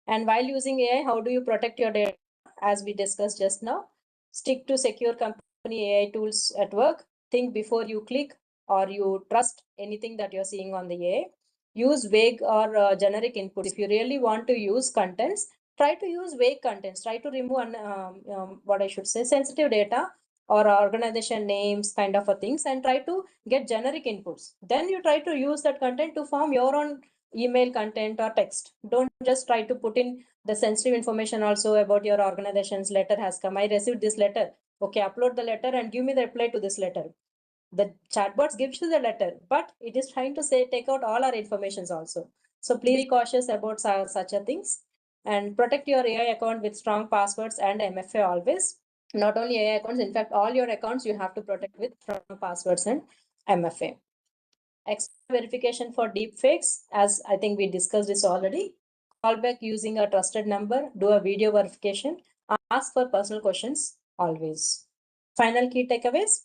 And while using AI, how do you protect your data? As we discussed just now, stick to secure company AI tools at work. Think before you click or you trust anything that you're seeing on the AI. Use vague or generic inputs. If you really want to use contents, try to use vague contents. Try to remove what I should say, sensitive data or organization names kind of a things, and try to get generic inputs. Then you try to use that content to form your own email content or text. Don't just try to put in the sensitive information also about your organization's letter has come. I received this letter. Okay, upload the letter and give me the reply to this letter. The chatbots gives you the letter, but it is trying to say take out all our informations also. So please be cautious about such a things, and protect your AI account with strong passwords and MFA always. Not only AI accounts, in fact, all your accounts you have to protect with strong passwords and MFA. Extra verification for deep fakes, as I think we discussed this already. Call back using a trusted number, do a video verification, ask for personal questions always. Final key takeaways: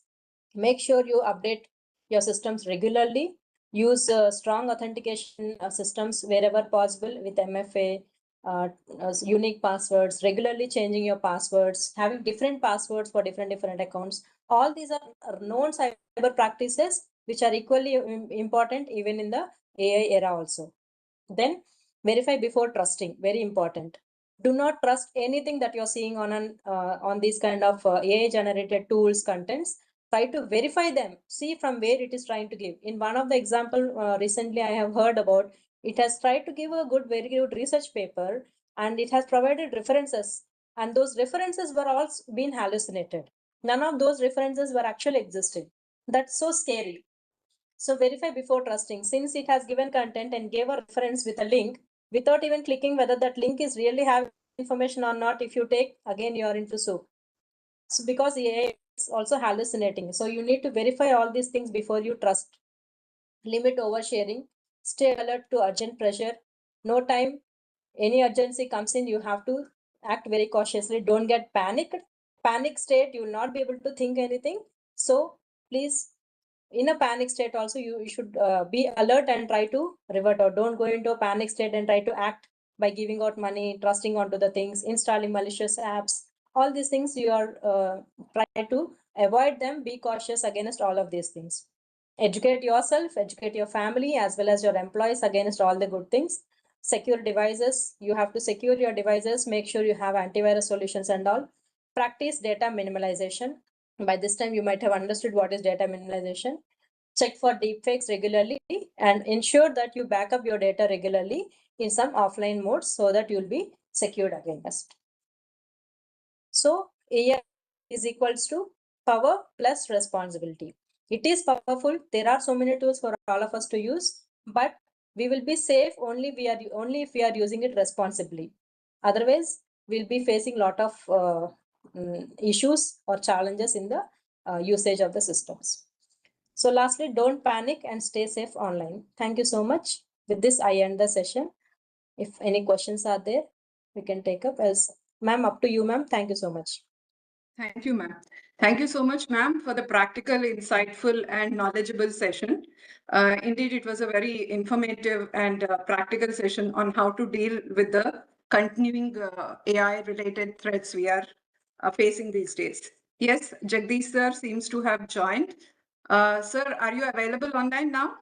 make sure you update your systems regularly. Use strong authentication systems wherever possible with MFA, unique passwords, regularly changing your passwords, having different passwords for different accounts. All these are known cyber practices which are equally important even in the AI era also. Then verify before trusting, very important. Do not trust anything that you're seeing on these kind of AI generated tools, contents. Try to verify them, see from where it is trying to give. In one of the example recently I have heard about, it has tried to give a very good research paper, and it has provided references, and those references were all been hallucinated. None of those references were actually existing. That's so scary. So verify before trusting. Since it has given content and gave a reference with a link without even clicking whether that link is really have information or not, if you take, again you are into soup. So because AI is also hallucinating, so you need to verify all these things before you trust. Limit oversharing. Stay alert to urgent pressure. No time. Any urgency comes in, you have to act very cautiously. Don't get panicked. Panic state, you will not be able to think anything. So please, in a panic state also, you should be alert and try to revert, or don't go into a panic state and try to act by giving out money, trusting onto the things, installing malicious apps. All these things you are try to avoid them. Be cautious against all of these things. Educate yourself, educate your family as well as your employees against all the good things. Secure devices. You have to secure your devices. Make sure you have antivirus solutions and all. Practice data minimalization. By this time, you might have understood what is data minimalization. Check for deepfakes regularly and ensure that you back up your data regularly in some offline modes so that you'll be secured against. So AI is equals to power plus responsibility. It is powerful. There are so many tools for all of us to use, but we will be safe only if we are using it responsibly. Otherwise, we'll be facing a lot of issues or challenges in the usage of the systems. So lastly, don't panic and stay safe online. Thank you so much. With this, I end the session. If any questions are there, we can take up. As ma'am, up to you, ma'am. Thank you so much. Thank you, ma'am. Thank you so much, ma'am, for the practical, insightful, and knowledgeable session. Indeed, it was a very informative and practical session on how to deal with the continuing AI-related threats we are facing these days. Yes, Jagdish sir seems to have joined. Sir, are you available online now?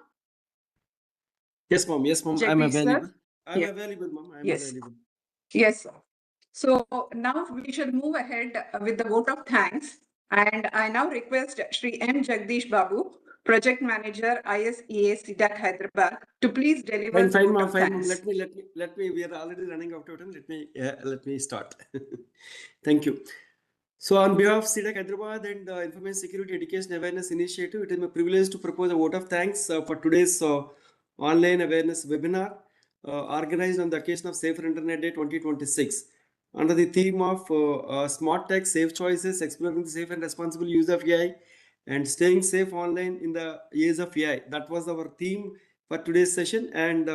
Yes, ma'am. Yes, ma'am. I'm Jagdish, sir? available. I'm Yeah. available, ma'am. I'm Yes. available. Yes, sir. So now we shall move ahead with the vote of thanks. And I now request Shri M. Jagdish Babu, Project Manager, ISEA, CDAC, Hyderabad, to please deliver Fine, the fine, vote ma'am. of Fine, ma'am. thanks. Let me. We are already running out of time. Let me start. Thank you. So, on behalf of CDAC Hyderabad and Information Security Education Awareness Initiative, it is my privilege to propose a vote of thanks for today's online awareness webinar organized on the occasion of Safer Internet Day 2026. Under the theme of Smart Tech, Safe Choices, Exploring the Safe and Responsible Use of AI, and Staying Safe Online in the Age of AI. That was our theme for today's session, and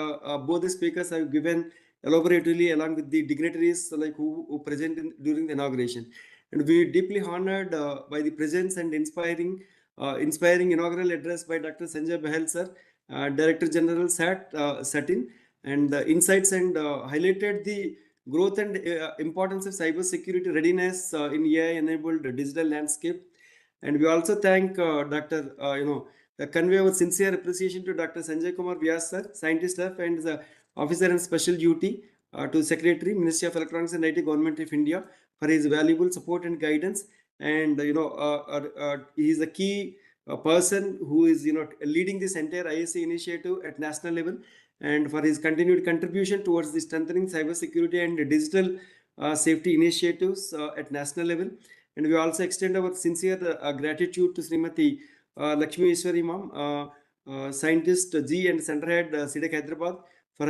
both the speakers have given elaborately along with the dignitaries like who present during the inauguration. And we are deeply honored by the presence and inspiring inaugural address by Dr. Sanjay Bahal sir, Director General SATIN, and the insights and highlighted the growth and importance of cybersecurity readiness in AI-enabled digital landscape. And we also thank Dr. Convey our sincere appreciation to Dr. Sanjay Kumar Vyas sir, scientist staff and the officer in special duty to Secretary, Ministry of Electronics and IT, Government of India, for his valuable support and guidance. And he is a key person who is leading this entire ISEA initiative at national level, and for his continued contribution towards the strengthening cybersecurity and digital safety initiatives at national level. And we also extend our sincere gratitude to Srimati Lakshmi Ishwari ma'am, scientist G and center head CDAC Hyderabad, for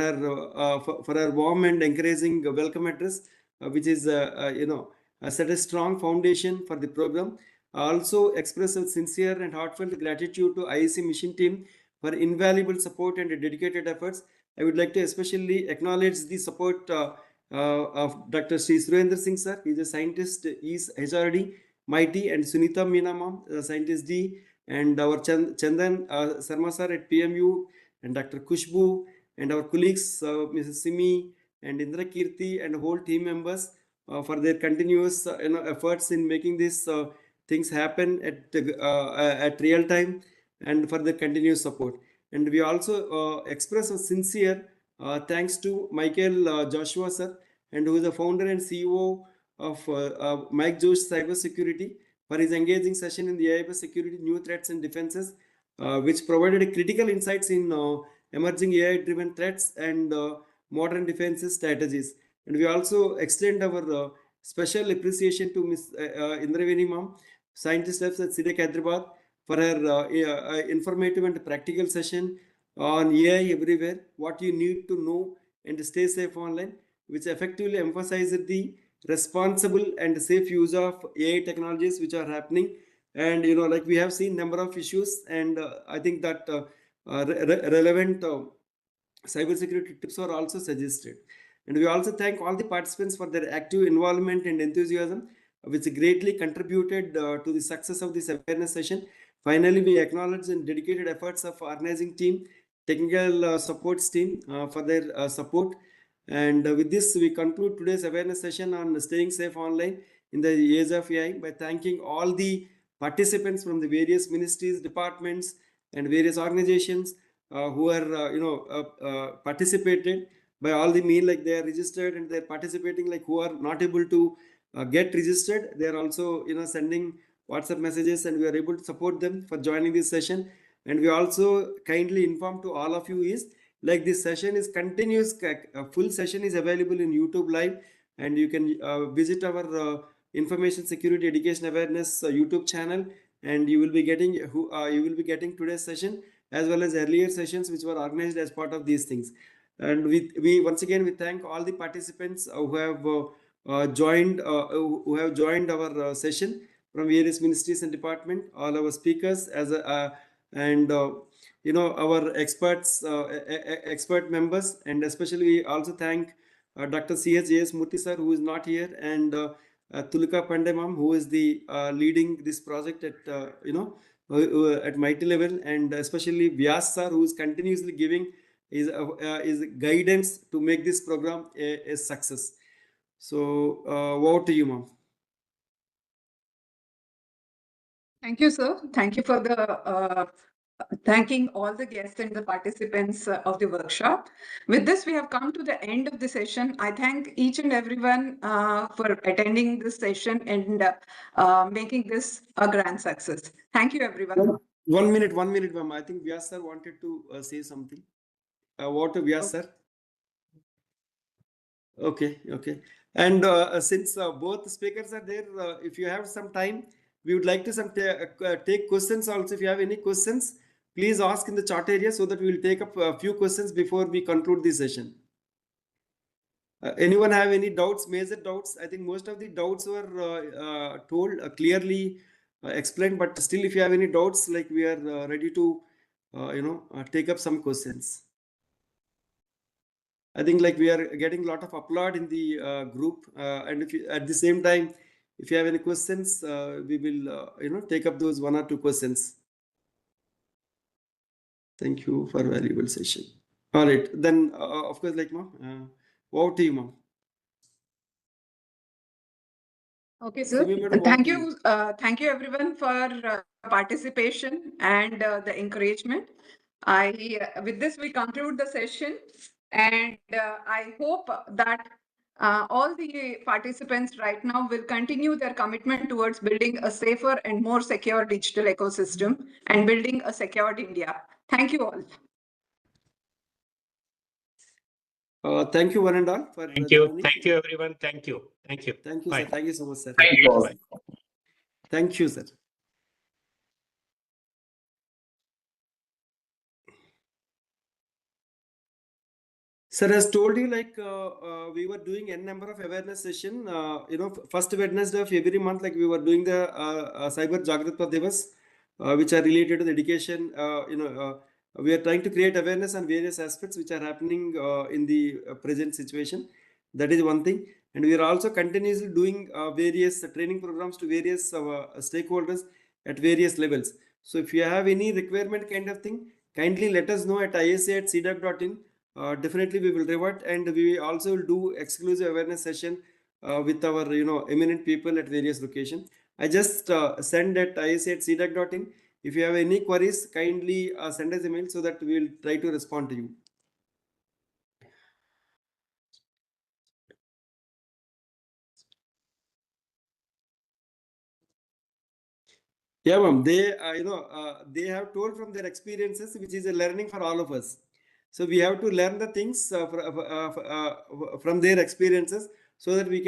her warm and encouraging welcome address, which is set a strong foundation for the program. I also express a sincere and heartfelt gratitude to IEC mission team for invaluable support and dedicated efforts. I would like to especially acknowledge the support of Dr. Sri Surendra Singh sir. He is a scientist, is HRD, Mighty, and Sunita Meena ma'am, scientist D, and our Chandan Sarma sir at PMU, and Dr. Kushbu, and our colleagues, Mrs. Simi and Indra Kirti, and whole team members for their continuous efforts in making these things happen at real time, and for their continuous support. And we also express a sincere thanks to Michael Joshua sir, and who is the founder and CEO of Mike Josh Cybersecurity, for his engaging session in the AI security, new threats and defenses, which provided critical insights in emerging AI-driven threats and modern defenses strategies. And we also extend our special appreciation to Ms. Indraveni ma'am, scientist at CDAC Hyderabad, for her informative and practical session on AI everywhere, what you need to know and stay safe online, which effectively emphasizes the responsible and safe use of AI technologies which are happening. And like we have seen number of issues, and I think that relevant cybersecurity tips are also suggested. And we also thank all the participants for their active involvement and enthusiasm, which greatly contributed to the success of this awareness session. Finally, we acknowledge the dedicated efforts of organizing team, technical supports team for their support. And with this, we conclude today's awareness session on staying safe online in the age of AI by thanking all the participants from the various ministries, departments, and various organizations who are participated by all the mean, like they are registered and they're participating, like who are not able to get registered, they are also sending WhatsApp messages, and we are able to support them for joining this session. And we also kindly inform to all of you is like this session is continuous, full session is available in YouTube live, and you can visit our information security education awareness YouTube channel, and you will be getting today's session as well as earlier sessions which were organized as part of these things. And we once again we thank all the participants who have joined our session from various ministries and department, all our speakers and our experts, expert members, and especially we also thank Dr. C.H.J.S. Murthy sir, who is not here, and Tulika Pandey ma'am, who is the leading this project at at Mighty level, and especially Vyas sir, who is continuously giving his guidance to make this program a success. So over to you, ma'am. Thank you, sir. Thank you for the thanking all the guests and the participants of the workshop. With this, we have come to the end of the session. I thank each and everyone for attending this session and making this a grand success. Thank you, everyone. 1 minute, ma'am. I think Vyas sir wanted to say something. What Vyas sir? Okay. And since both speakers are there, if you have some time, we would like to take questions also. If you have any questions, please ask in the chat area so that we will take up a few questions before we conclude the session. Anyone have any doubts, major doubts? I think most of the doubts were told clearly explained, but still if you have any doubts, like we are ready to take up some questions. I think like we are getting a lot of applaud in the group, and if you, at the same time, if you have any questions, we will take up those 1 or 2 questions. Thank you for a valuable session. All right, then of course, like ma'am, over to you, ma'am. Okay, sir. Thank you everyone for participation and the encouragement. With this, we conclude the session, and I hope that all the participants right now will continue their commitment towards building a safer and more secure digital ecosystem and building a secured India. Thank you all. Thank you, one and all, for Thank you. joining. Thank you, everyone. Thank you. Thank you, Bye. sir. Thank you so much, sir. Thank you all. Bye. Thank you, sir. Sir, as told you, like we were doing n number of awareness session. First Wednesday of every month, like we were doing the Cyber Jagrata Divas, which are related to the education. We are trying to create awareness on various aspects which are happening in the present situation. That is one thing, and we are also continuously doing various training programs to various stakeholders at various levels. So, if you have any requirement kind of thing, kindly let us know at ISEA@cdac.in. Definitely we will revert, and we also will do exclusive awareness session with our eminent people at various locations. I just send at ISEA@cdac.in. If you have any queries, kindly send us a mail so that we will try to respond to you. Yeah, ma'am. They have told from their experiences, which is a learning for all of us. So we have to learn the things from their experiences so that we can